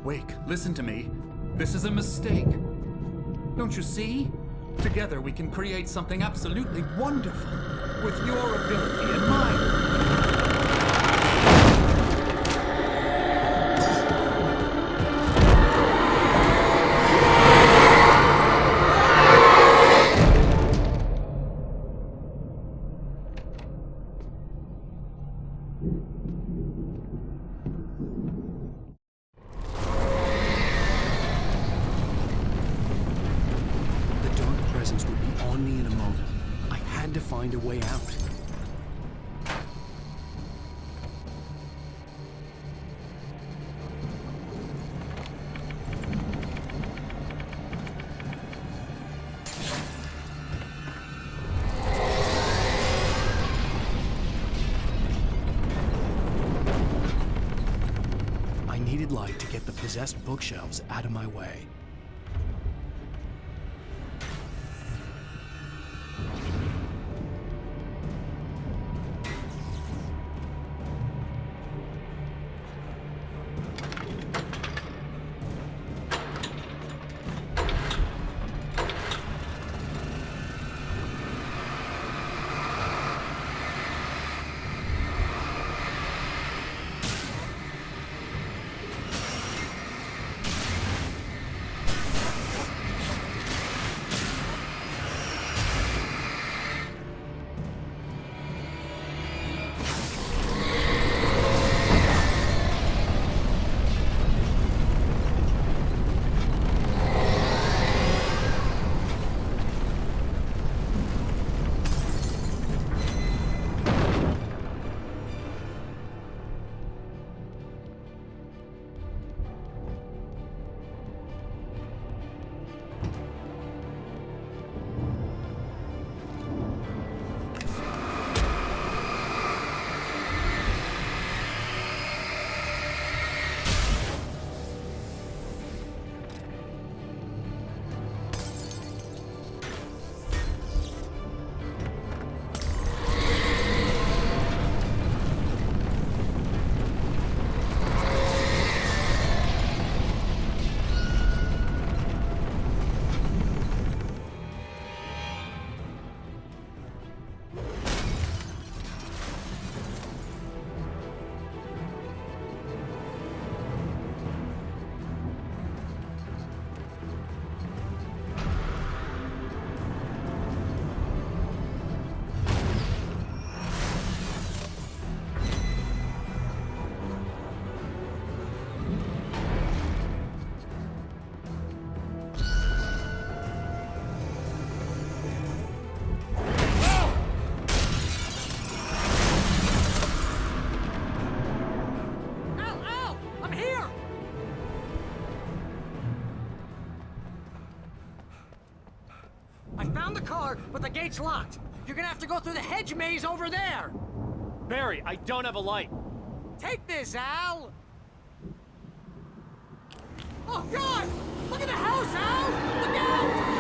Wake, listen to me. This is a mistake. Don't you see? Together we can create something absolutely wonderful. With your ability and mine. Would be on me in a moment. I had to find a way out. I needed light to get the possessed bookshelves out of my way. Found the car, but the gate's locked. You're gonna have to go through the hedge maze over there. Barry, I don't have a light. Take this, Al. Oh, God! Look at the house, Al! Look out!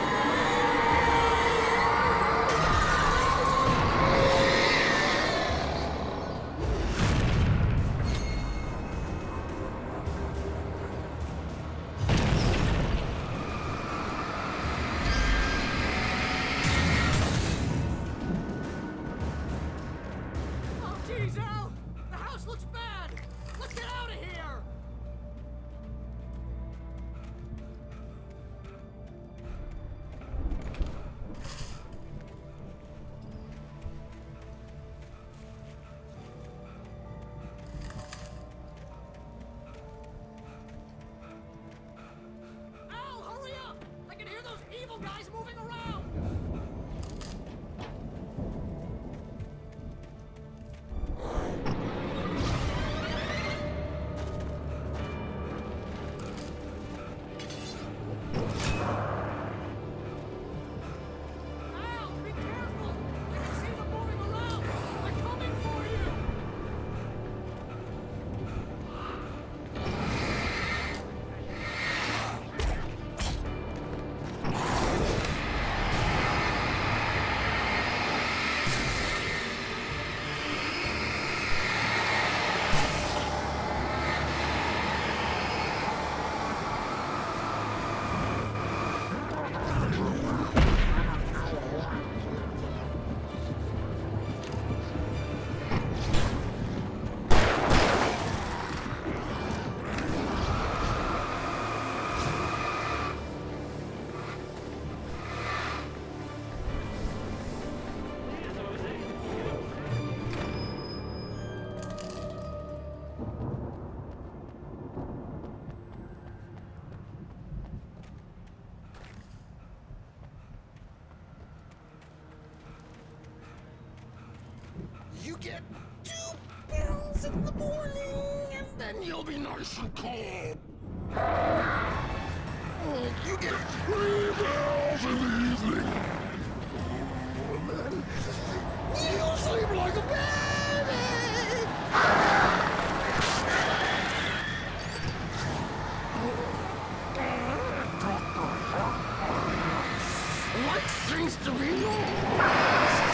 get 2 pills in the morning, and then you'll be nice and calm. You get 3 pills in the evening. And then you'll sleep like a baby. Light seems to be lost.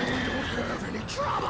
We don't have any trouble.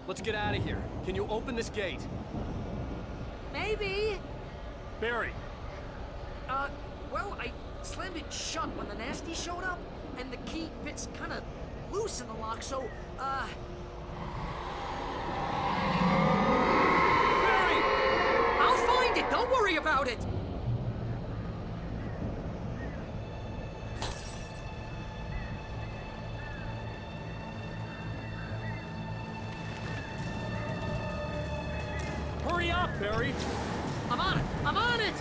Let's get out of here. Can you open this gate? Maybe. Barry. Well, I slammed it shut when the nasty showed up, and the key fits kind of loose in the lock, so, Barry! I'll find it! Don't worry about it! Hurry up, Barry! I'm on it! I'm on it!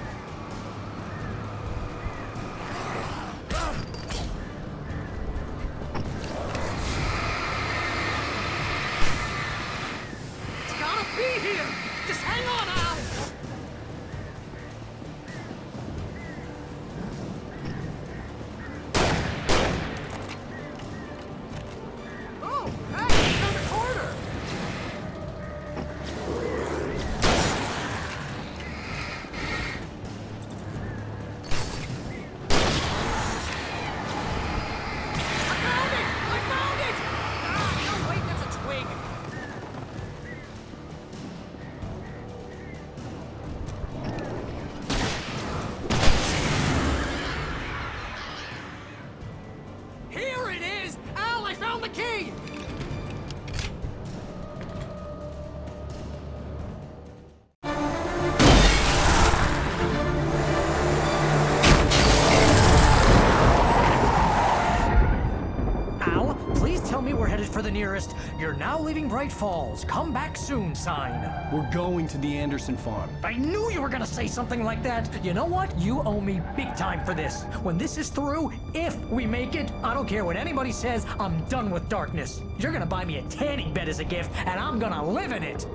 the nearest "You're now leaving Bright Falls. Come back soon" sign. We're going to the Anderson farm. I knew you were gonna say something like that. You know what? You owe me big time for this. When this is through, if we make it, I don't care what anybody says, I'm done with darkness. You're gonna buy me a tanning bed as a gift, and I'm gonna live in it.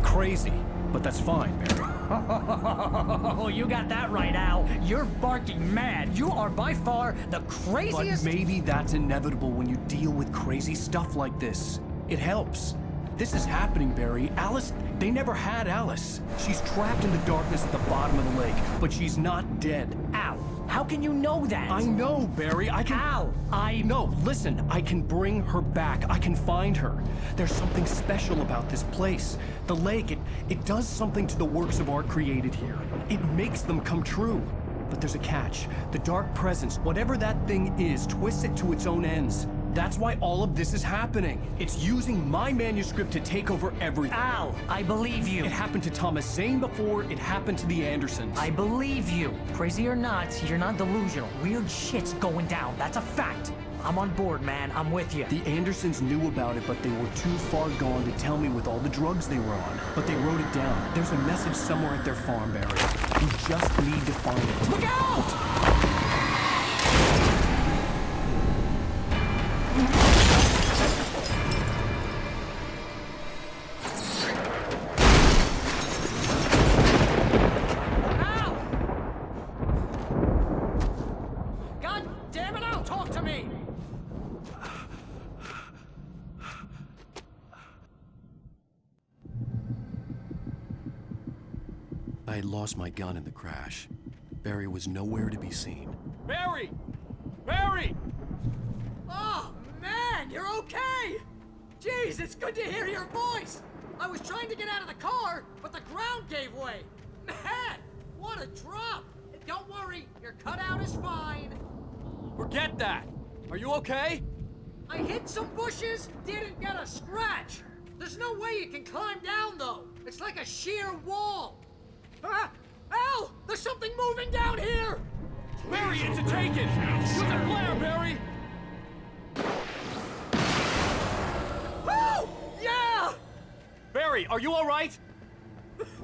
Crazy, but that's fine, Barry. Oh, you got that right, Al. You're barking mad. You are by far the craziest. But maybe that's inevitable when you deal with crazy stuff like this. It helps. This is happening, Barry. Alice, they never had Alice. She's trapped in the darkness at the bottom of the lake, but she's not dead. Al, how can you know that? I know, Barry. I can... Al, No, listen. I can bring her back. I can find her. There's something special about this place. The lake, it does something to the works of art created here. It makes them come true. But there's a catch. The dark presence, whatever that thing is, twists it to its own ends. That's why all of this is happening. It's using my manuscript to take over everything. Al, I believe you. It happened to Thomas Zane before, it happened to the Andersons. I believe you. Crazy or not, you're not delusional. Weird shit's going down. That's a fact. I'm on board, man. I'm with you. The Andersons knew about it, but they were too far gone to tell me with all the drugs they were on. But they wrote it down. There's a message somewhere at their farm, Barry. We just need to find it. Look out! I had lost my gun in the crash. Barry was nowhere to be seen. Barry! Barry! Oh, man, you're okay! Jeez, it's good to hear your voice! I was trying to get out of the car, but the ground gave way. Man, what a drop! Don't worry, your cutout is fine. Forget that! Are you okay? I hit some bushes, didn't get a scratch. There's no way you can climb down, though. It's like a sheer wall. Al! There's something moving down here! Barry, it's a taken! Use a flare, Barry! Oh! Yeah! Barry, are you alright?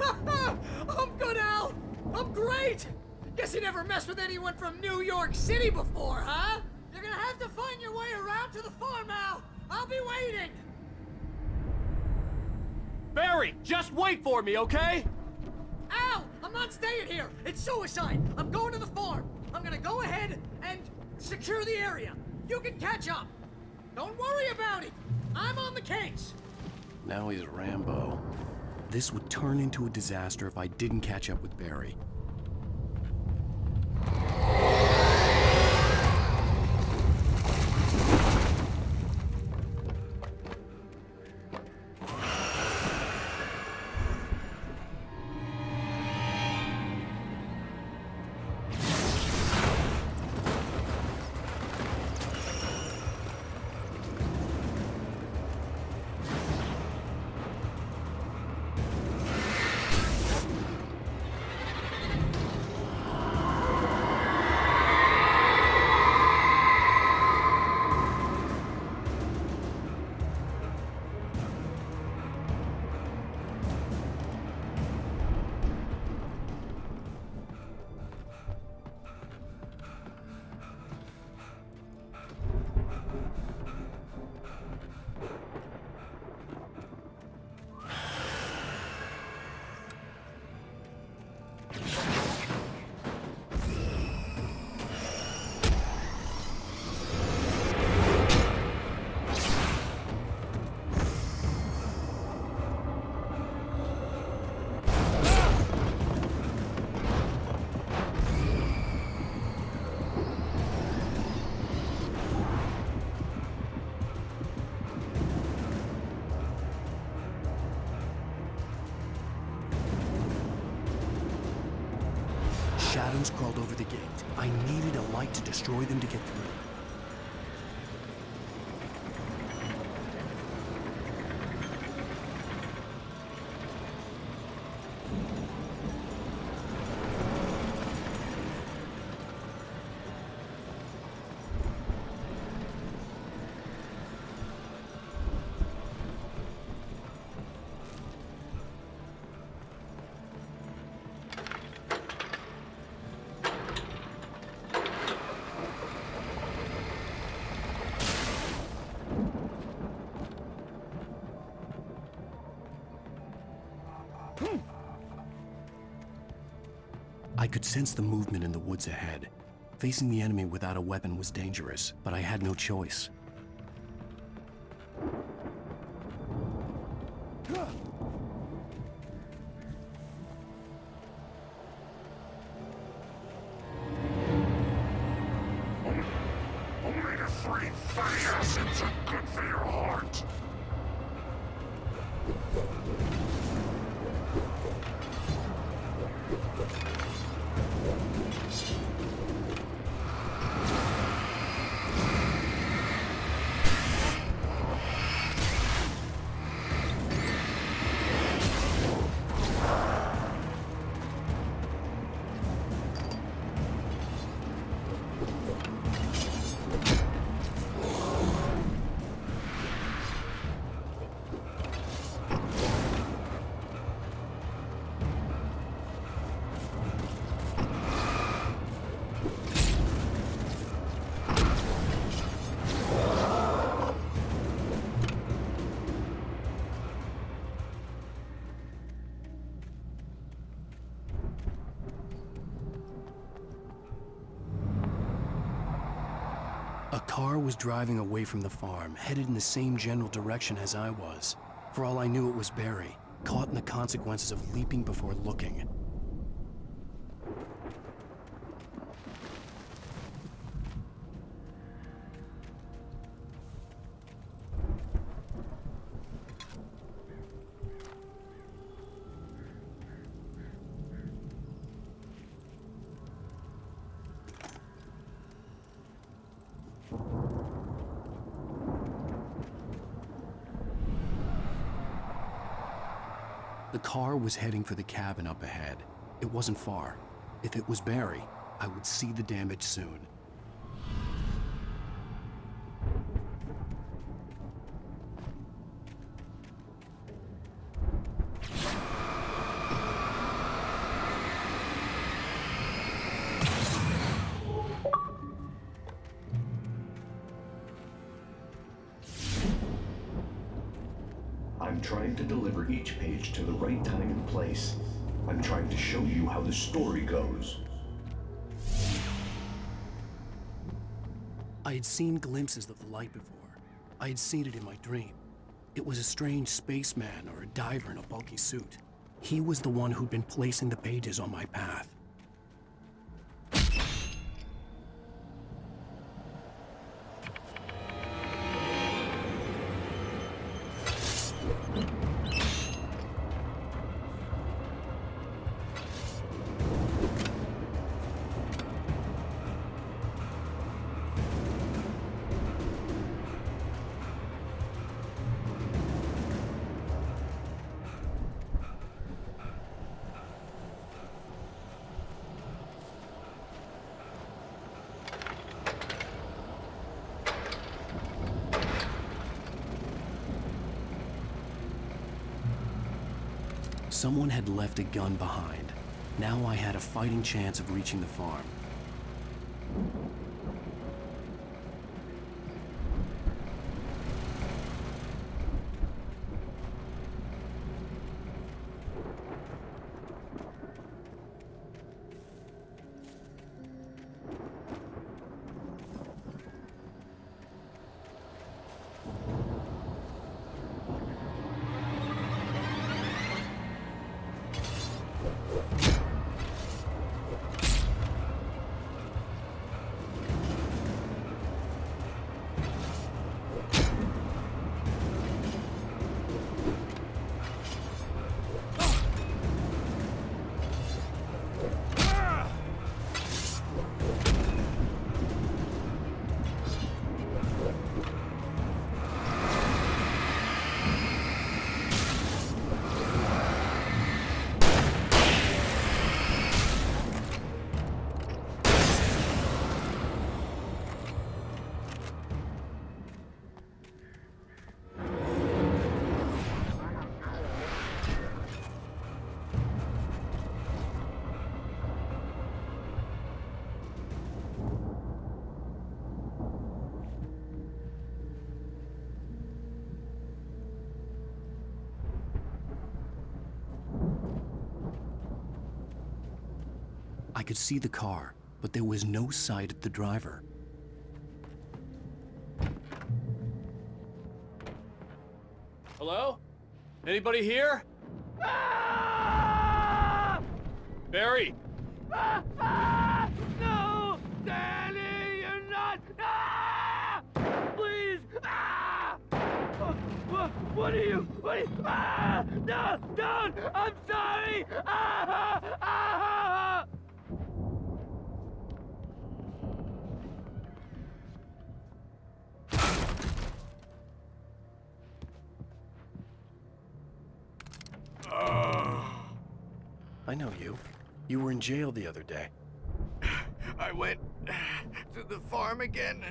I'm good, Al! I'm great! Guess you never messed with anyone from New York City before, huh? You're gonna have to find your way around to the farm, Al! I'll be waiting! Barry, just wait for me, okay? Al! I'm not staying here! It's suicide! I'm going to the farm! I'm gonna go ahead and secure the area. You can catch up. Don't worry about it! I'm on the case! Now he's Rambo. This would turn into a disaster if I didn't catch up with Barry. shadows crawled over the gate. I needed a light to destroy them to get through. I could sense the movement in the woods ahead. Facing the enemy without a weapon was dangerous, but I had no choice. Omega-3 fatty acids are good for your heart. A car was driving away from the farm, headed in the same general direction as I was. For all I knew, it was Barry, caught in the consequences of leaping before looking. The car was heading for the cabin up ahead. It wasn't far. If it was Barry, I would see the damage soon. I'm trying to deliver each page to the right time and place. I'm trying to show you how the story goes. I had seen glimpses of the light before. I had seen it in my dream. It was a strange spaceman or a diver in a bulky suit. He was the one who'd been placing the pages on my path. Someone had left a gun behind. Now I had a fighting chance of reaching the farm. I could see the car, but there was no sight of the driver. Hello? Anybody here? Barry! No! Danny, you're not! Please! What are you? No! Don't! I'm sorry! I know you. You were in jail the other day. I went to the farm again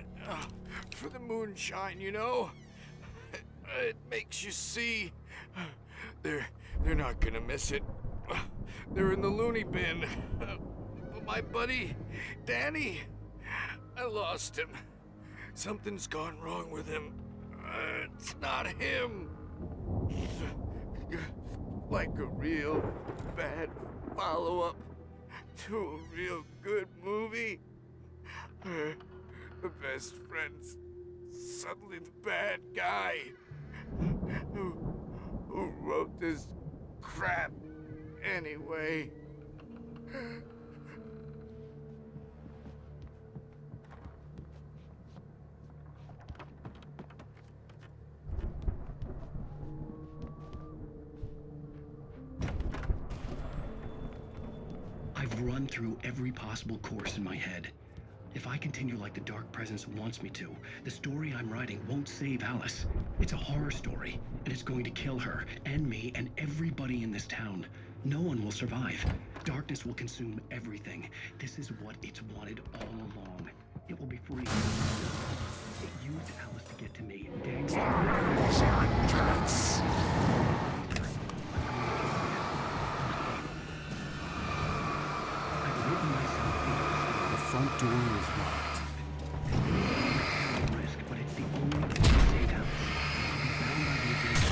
for the moonshine, you know? It makes you see. They're not gonna miss it. They're in the loony bin. But my buddy, Danny, I lost him. Something's gone wrong with him. It's not him. Like a real bad follow-up to a real good movie. The best friend's suddenly the bad guy who wrote this crap anyway. I've run through every possible course in my head. If I continue like the Dark Presence wants me to, the story I'm writing won't save Alice. It's a horror story, and it's going to kill her, and me, and everybody in this town. No one will survive. Darkness will consume everything. This is what it's wanted all along. It will be free. It used Alice to get to me. The front door is locked. Risk, but it's the only way to save Alice. I'm bound by the agreement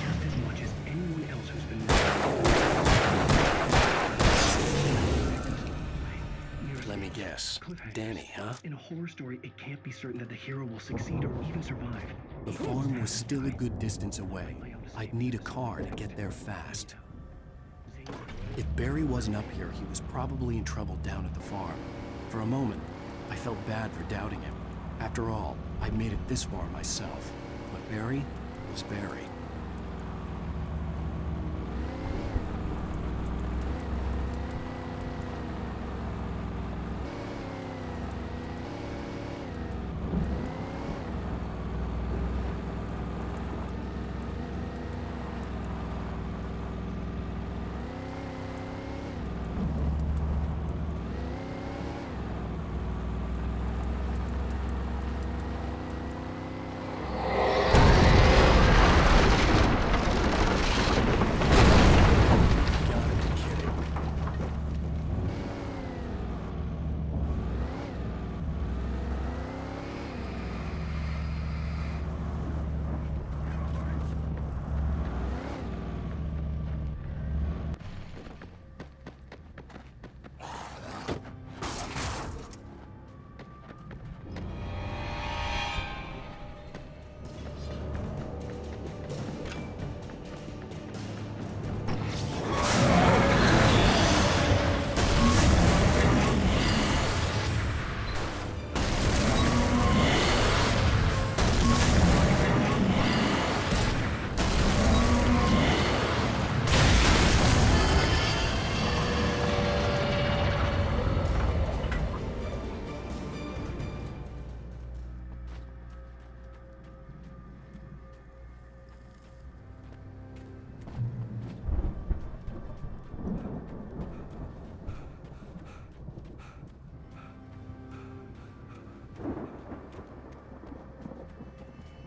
just as much as anyone else who's been Let me guess. Danny, huh? In a horror story, it can't be certain that the hero will succeed or even survive. The farm was still a good distance away. I'd need a car to get there fast. If Barry wasn't up here, he was probably in trouble down at the farm. For a moment, I felt bad for doubting him. After all, I made it this far myself. But Barry was Barry.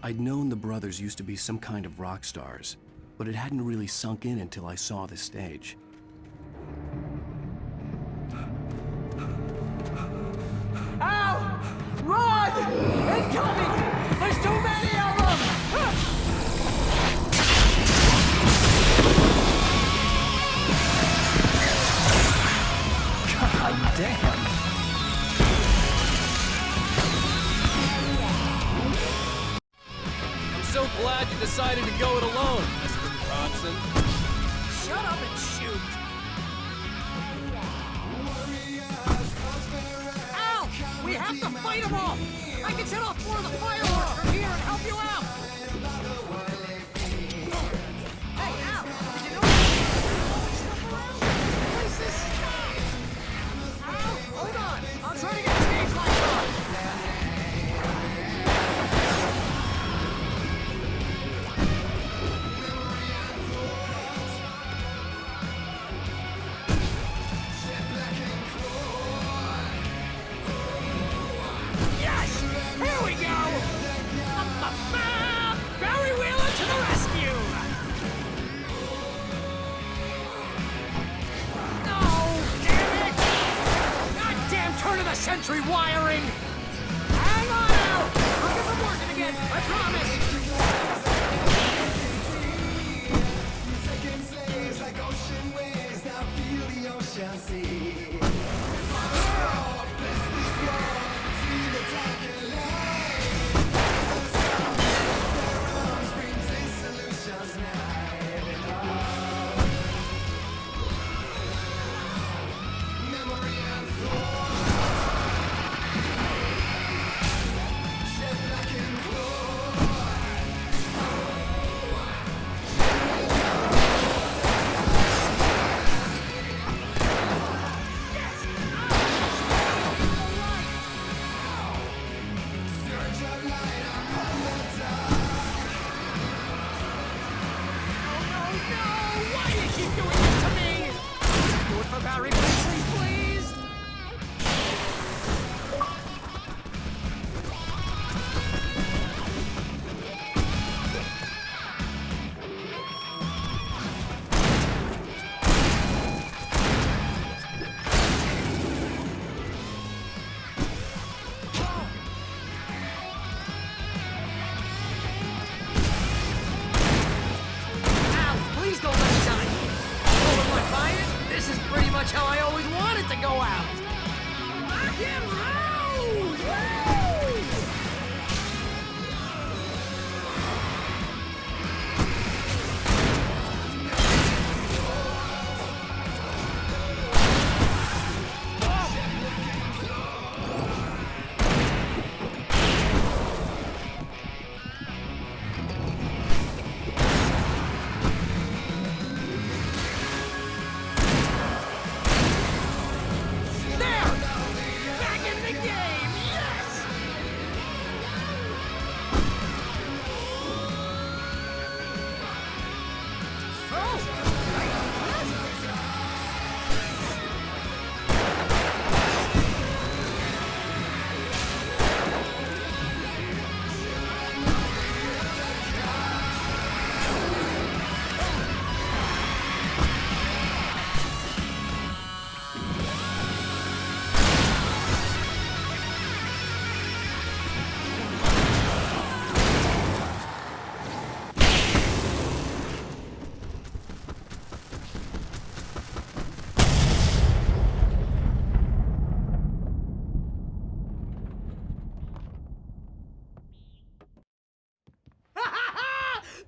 I'd known the brothers used to be some kind of rock stars, but it hadn't really sunk in until I saw the stage. Ow! Run! Incoming! There's too many of them! God. Damn. I'm so glad you decided to go it alone, Mr. Bronson. Shut up and shoot! Al! We have to fight them off! I can set off more of the fireworks from here and help you out! Hey, Al! Did you notice there's always stuff around? This place is stopped! Al, hold on! I'll try to get stage lights on! Yes! Here we go! Barry Wheeler to the rescue! No! Damn it! Goddamn turn of the century wiring! Hang on out! I'll get them working again, I promise! Barry, please! Al, please don't let me die! Over my fires? This is pretty much how I always wanted to go out! Rock and roll! Woo!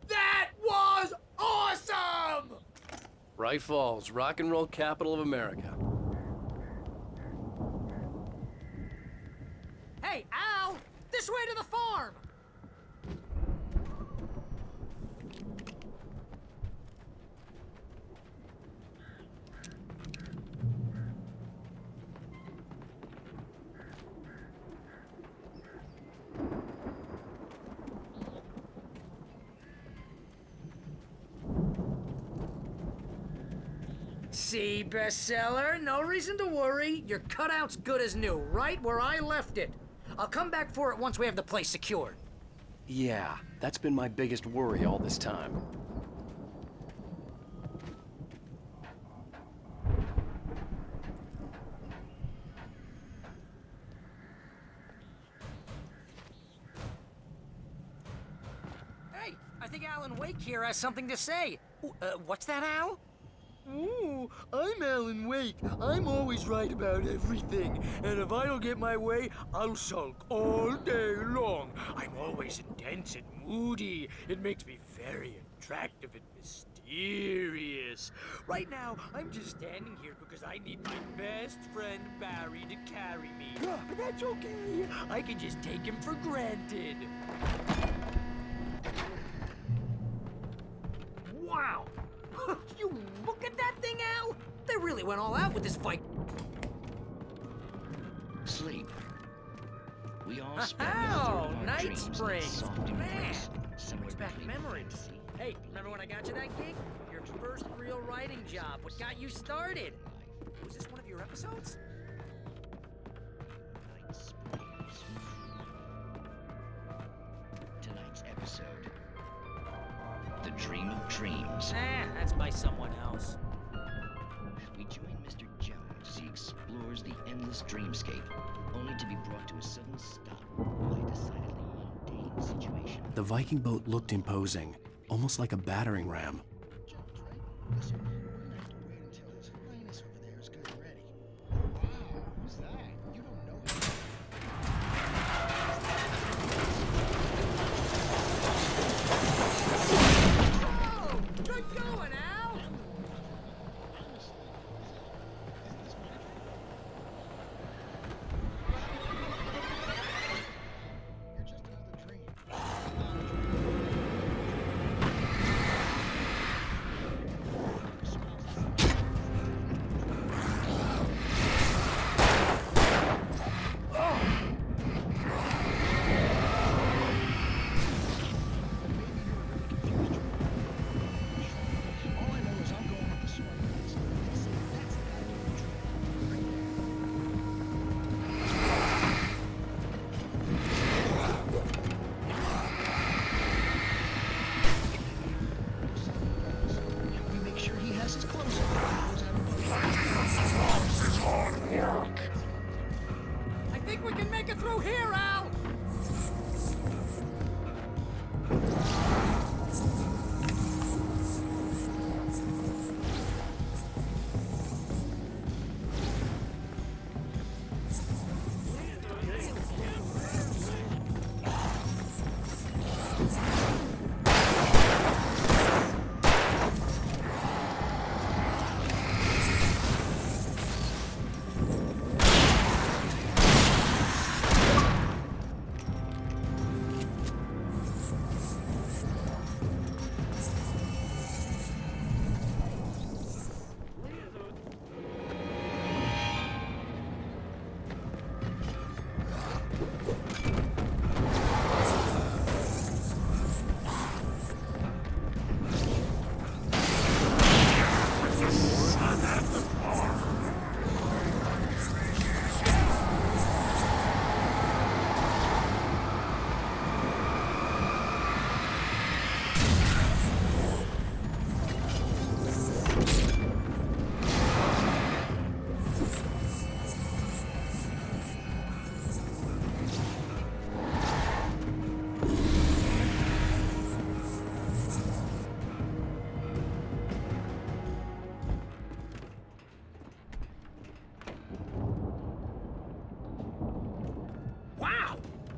That was awesome! Bright Falls, rock and roll capital of America. Hey, Al! This way to the farm! See, bestseller? No reason to worry. Your cutout's good as new, right where I left it. I'll come back for it once we have the place secured. Yeah, that's been my biggest worry all this time. Hey, I think Alan Wake here has something to say. What's that, Al? Ooh, I'm Alan Wake. I'm always right about everything. And if I don't get my way, I'll sulk all day long. I'm always intense and moody. It makes me very attractive and mysterious. Right now, I'm just standing here because I need my best friend Barry to carry me. But that's okay. I can just take him for granted. Wow! You look at that thing, Al! They really went all out with this fight. Sleep. We all spend a third of our Night dreams in that Springs. soft Man, embrace, somewhere brings back between memories. Hey, remember when I got you that gig? Your first real writing job. What got you started? Was this one of your episodes? Night Springs. Tonight's episode. The Dream of Dreams. That's by someone else. We join Mr. Jones as he explores the endless dreamscape, only to be brought to a sudden stop by a decidedly mundane situation. The Viking boat looked imposing, almost like a battering ram. Listen, we're gonna have to wait until His Highness over there is good and ready. Wow, who's that? You don't know him. Good going, Al! Honestly, isn't this my dream? You're just another dream. All I know is I'm going with the smart guys. They say that's the attitude of We make sure he has his clothes on. I think we can make it through here, Al!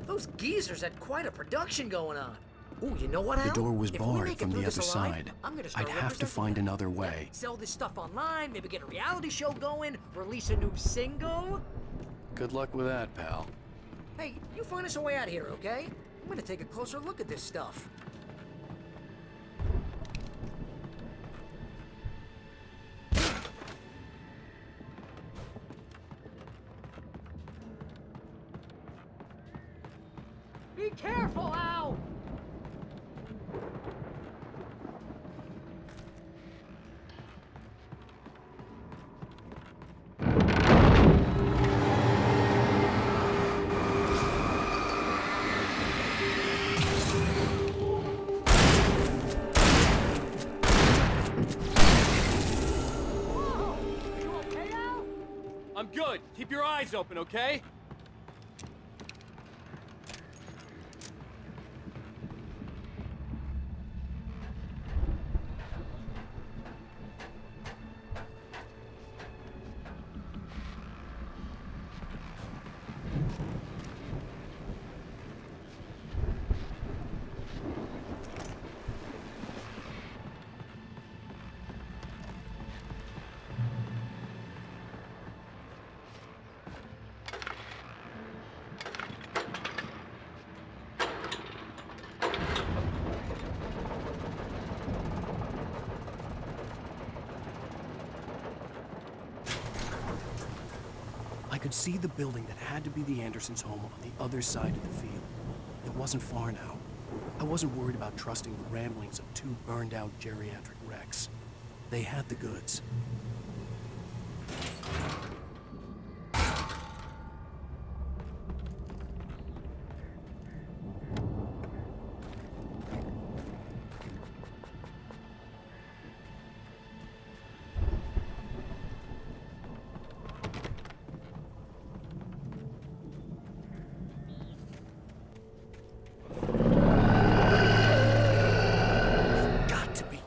Those geezers had quite a production going on. Ooh, you know what, Al? The door was If we barred make it from through the this other alive, side. I'm gonna start I'd have to representing find them. another way. Sell this stuff online, maybe get a reality show going, release a new single. Good luck with that, pal. Hey, you find us a way out of here, okay? I'm gonna take a closer look at this stuff. Be careful, Al! I'm good. Keep your eyes open, okay? I could see the building that had to be the Andersons' home on the other side of the field. It wasn't far now. I wasn't worried about trusting the ramblings of two burned-out geriatric wrecks. They had the goods.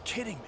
Kidding me.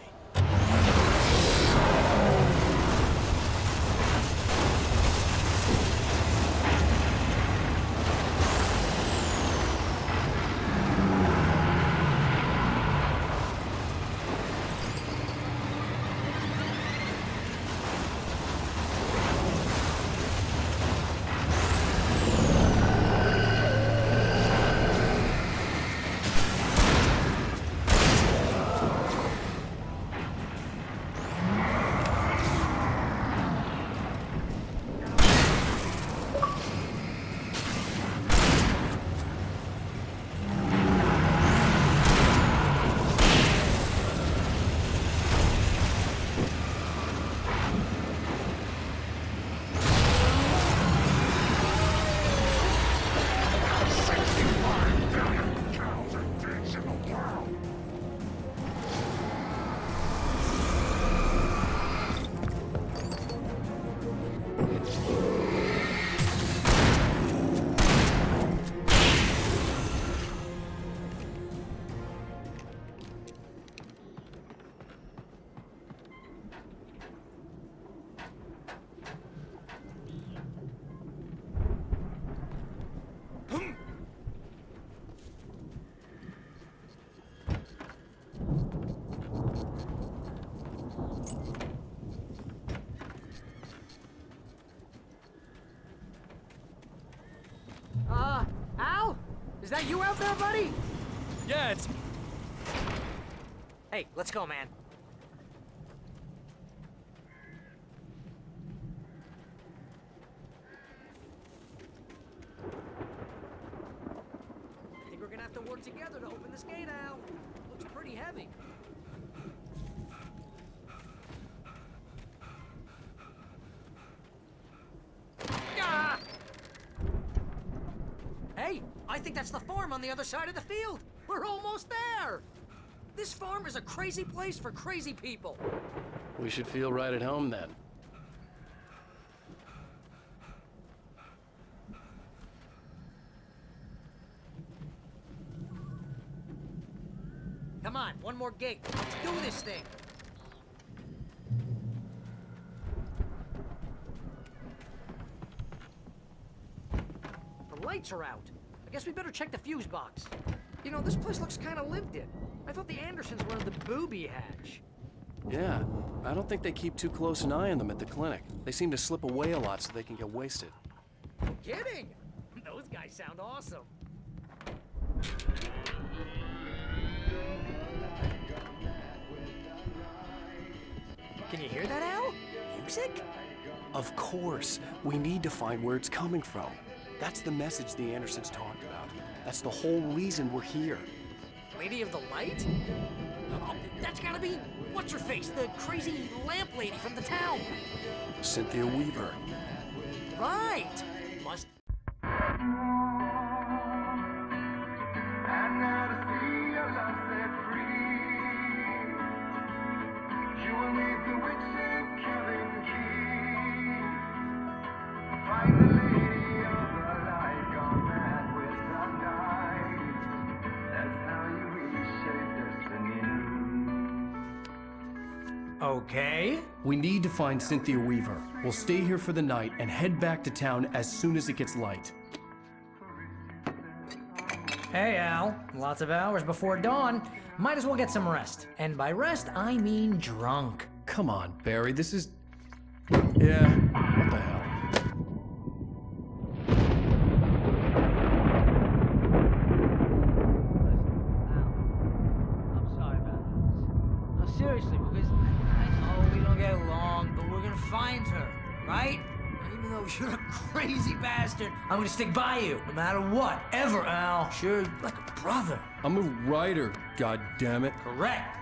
Al? Is that you out there, buddy? Yeah, it's... Hey, let's go, man. I think we're gonna have to work together to open this gate, Al. Looks pretty heavy. Ah! Hey, I think that's the farm on the other side of the field. We're almost there. This farm is a crazy place for crazy people. We should feel right at home then. Come on, one more gate. Let's do this thing. The lights are out. I guess we better check the fuse box. You know, this place looks kind of lived in. I thought the Andersons were in the booby hatch. Yeah, I don't think they keep too close an eye on them at the clinic. They seem to slip away a lot so they can get wasted. Kidding! Those guys sound awesome. Can you hear that, Al? Music? Of course. We need to find where it's coming from. That's the message the Andersons talked about. That's the whole reason we're here. Lady of the Light? Oh, that's gotta be... What's-her-face? The crazy lamp lady from the town. Cynthia Weaver. Right! Must... Okay. We need to find Cynthia Weaver. We'll stay here for the night and head back to town as soon as it gets light. Hey, Al. Lots of hours before dawn. Might as well get some rest. And by rest, I mean drunk. Come on, Barry, this is... Yeah, what the hell? I'm sorry about this. No, seriously, because I know we don't get along, but we're gonna find her, right? And even know you're a crazy bastard. I'm gonna stick by you, no matter what, ever, Al. Sure, like a brother. I'm a writer, goddammit. Correct.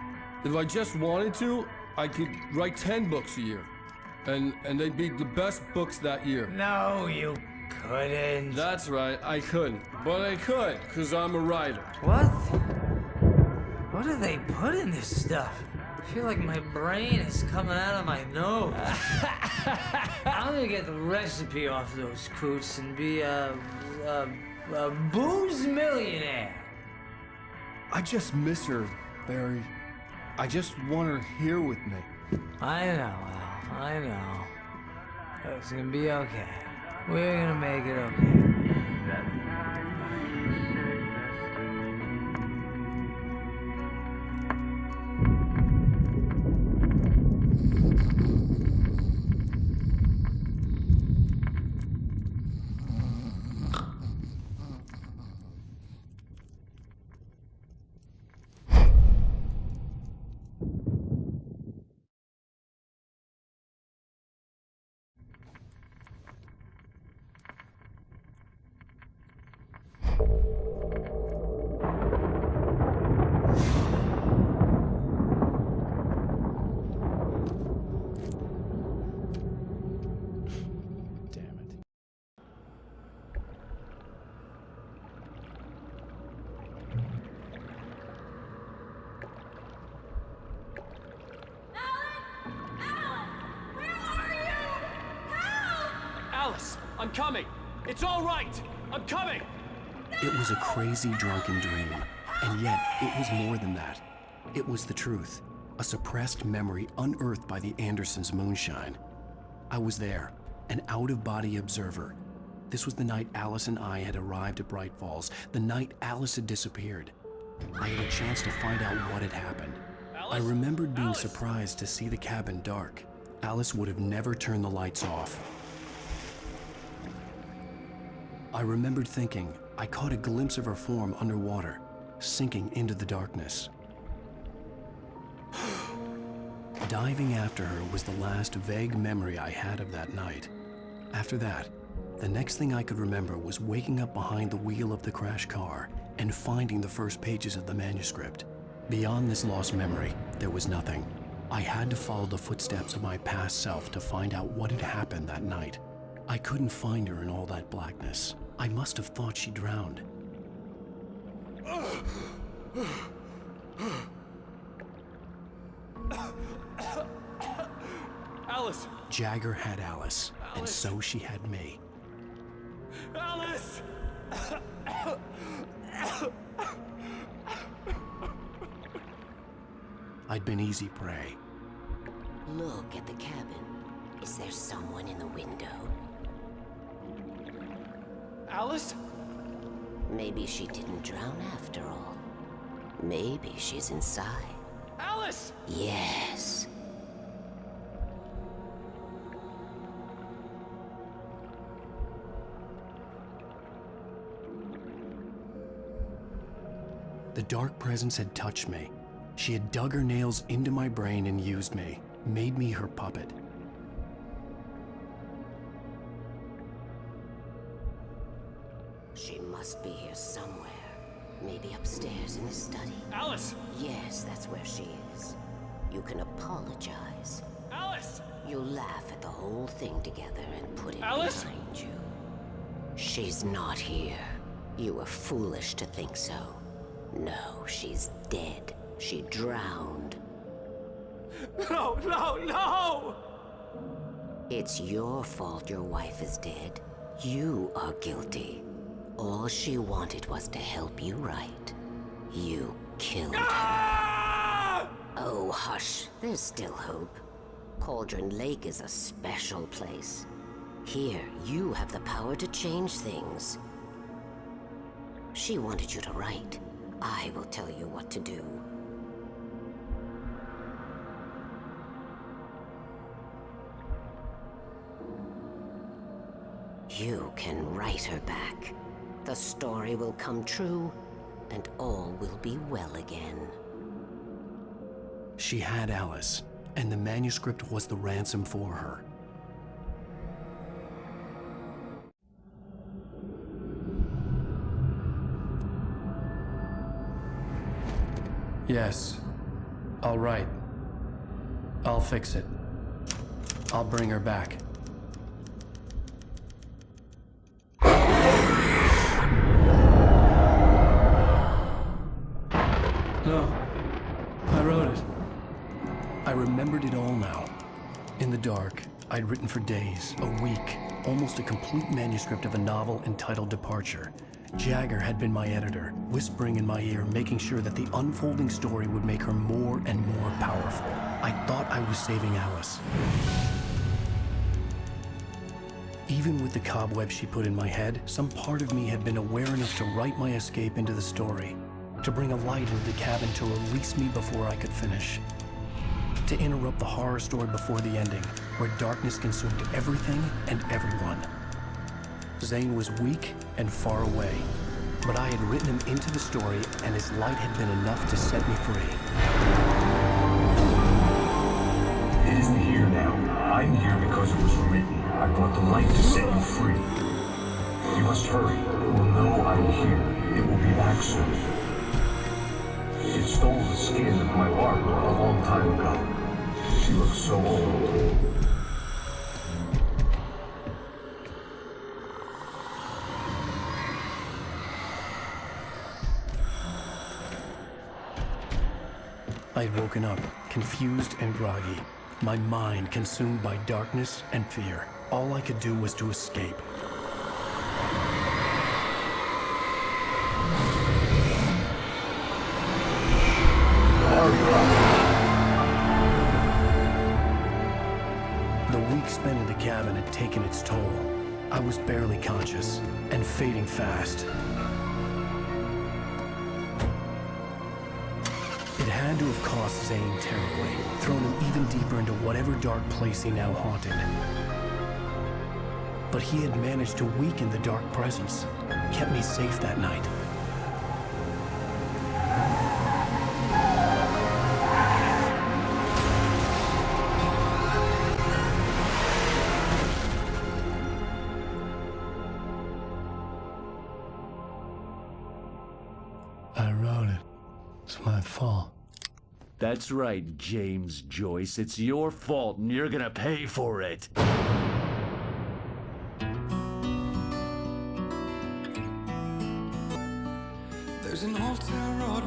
If I just wanted to, I could write 10 books a year. And they'd be the best books that year. No, you couldn't. That's right, I couldn't. But I could, because I'm a writer. What? What do they put in this stuff? I feel like my brain is coming out of my nose. I'm gonna get the recipe off those coots and be a booze millionaire. I just miss her, Barry. I just want her here with me. I know, Al. I know. It's gonna be okay. We're gonna make it okay. Alice, I'm coming. It's all right. I'm coming. It was a crazy, drunken dream, and yet it was more than that. It was the truth, a suppressed memory unearthed by the Andersons' moonshine. I was there, an out-of-body observer. This was the night Alice and I had arrived at Bright Falls, the night Alice had disappeared. I had a chance to find out what had happened. I remembered being surprised to see the cabin dark. Alice would have never turned the lights off. I remembered thinking I caught a glimpse of her form underwater, sinking into the darkness. Diving after her was the last vague memory I had of that night. After that, the next thing I could remember was waking up behind the wheel of the crashed car and finding the first pages of the manuscript. Beyond this lost memory, there was nothing. I had to follow the footsteps of my past self to find out what had happened that night. I couldn't find her in all that blackness. I must have thought she drowned. Alice! Jagger had Alice, and so she had me. Alice! I'd been easy prey. Look at the cabin. Is there someone in the window? Alice? Maybe she didn't drown after all. Maybe she's inside. Alice! Yes. The dark presence had touched me. She had dug her nails into my brain and used me, made me her puppet. She must be here somewhere. Maybe upstairs in the study. Alice! Yes, that's where she is. You can apologize. Alice! You'll laugh at the whole thing together and put it Alice? behind you. She's not here. You were foolish to think so. No, she's dead. She drowned. No, no, no! It's your fault your wife is dead. You are guilty. All she wanted was to help you right. You killed her. Oh, hush. There's still hope. Cauldron Lake is a special place. Here, you have the power to change things. She wanted you to write. I will tell you what to do. You can write her back. The story will come true, and all will be well again. She had Alice, and the manuscript was the ransom for her. Yes. All right. I'll fix it. I'll bring her back. No. I wrote it. I remembered it all now. In the dark, I'd written for days, a week, almost a complete manuscript of a novel entitled Departure. Jagger had been my editor, whispering in my ear, making sure that the unfolding story would make her more and more powerful. I thought I was saving Alice. Even with the cobweb she put in my head, some part of me had been aware enough to write my escape into the story, to bring a light into the cabin to release me before I could finish, to interrupt the horror story before the ending, where darkness consumed everything and everyone. Zane was weak and far away, but I had written him into the story, and his light had been enough to set me free. It isn't here now. I'm here because it was written. I brought the light to set you free. You must hurry. We'll know I'm here. It will be back soon. It stole the skin of my Lara a long time ago. She looks so old. I had woken up, confused and groggy, my mind consumed by darkness and fear. All I could do was to escape. The week spent in the cabin had taken its toll. I was barely conscious, and fading fast. It had to have cost Zane terribly, thrown him even deeper into whatever dark place he now haunted. But he had managed to weaken the dark presence, kept me safe that night. I wrote it. It's my fault. That's right, James Joyce. It's your fault, and you're gonna pay for it. There's an old town road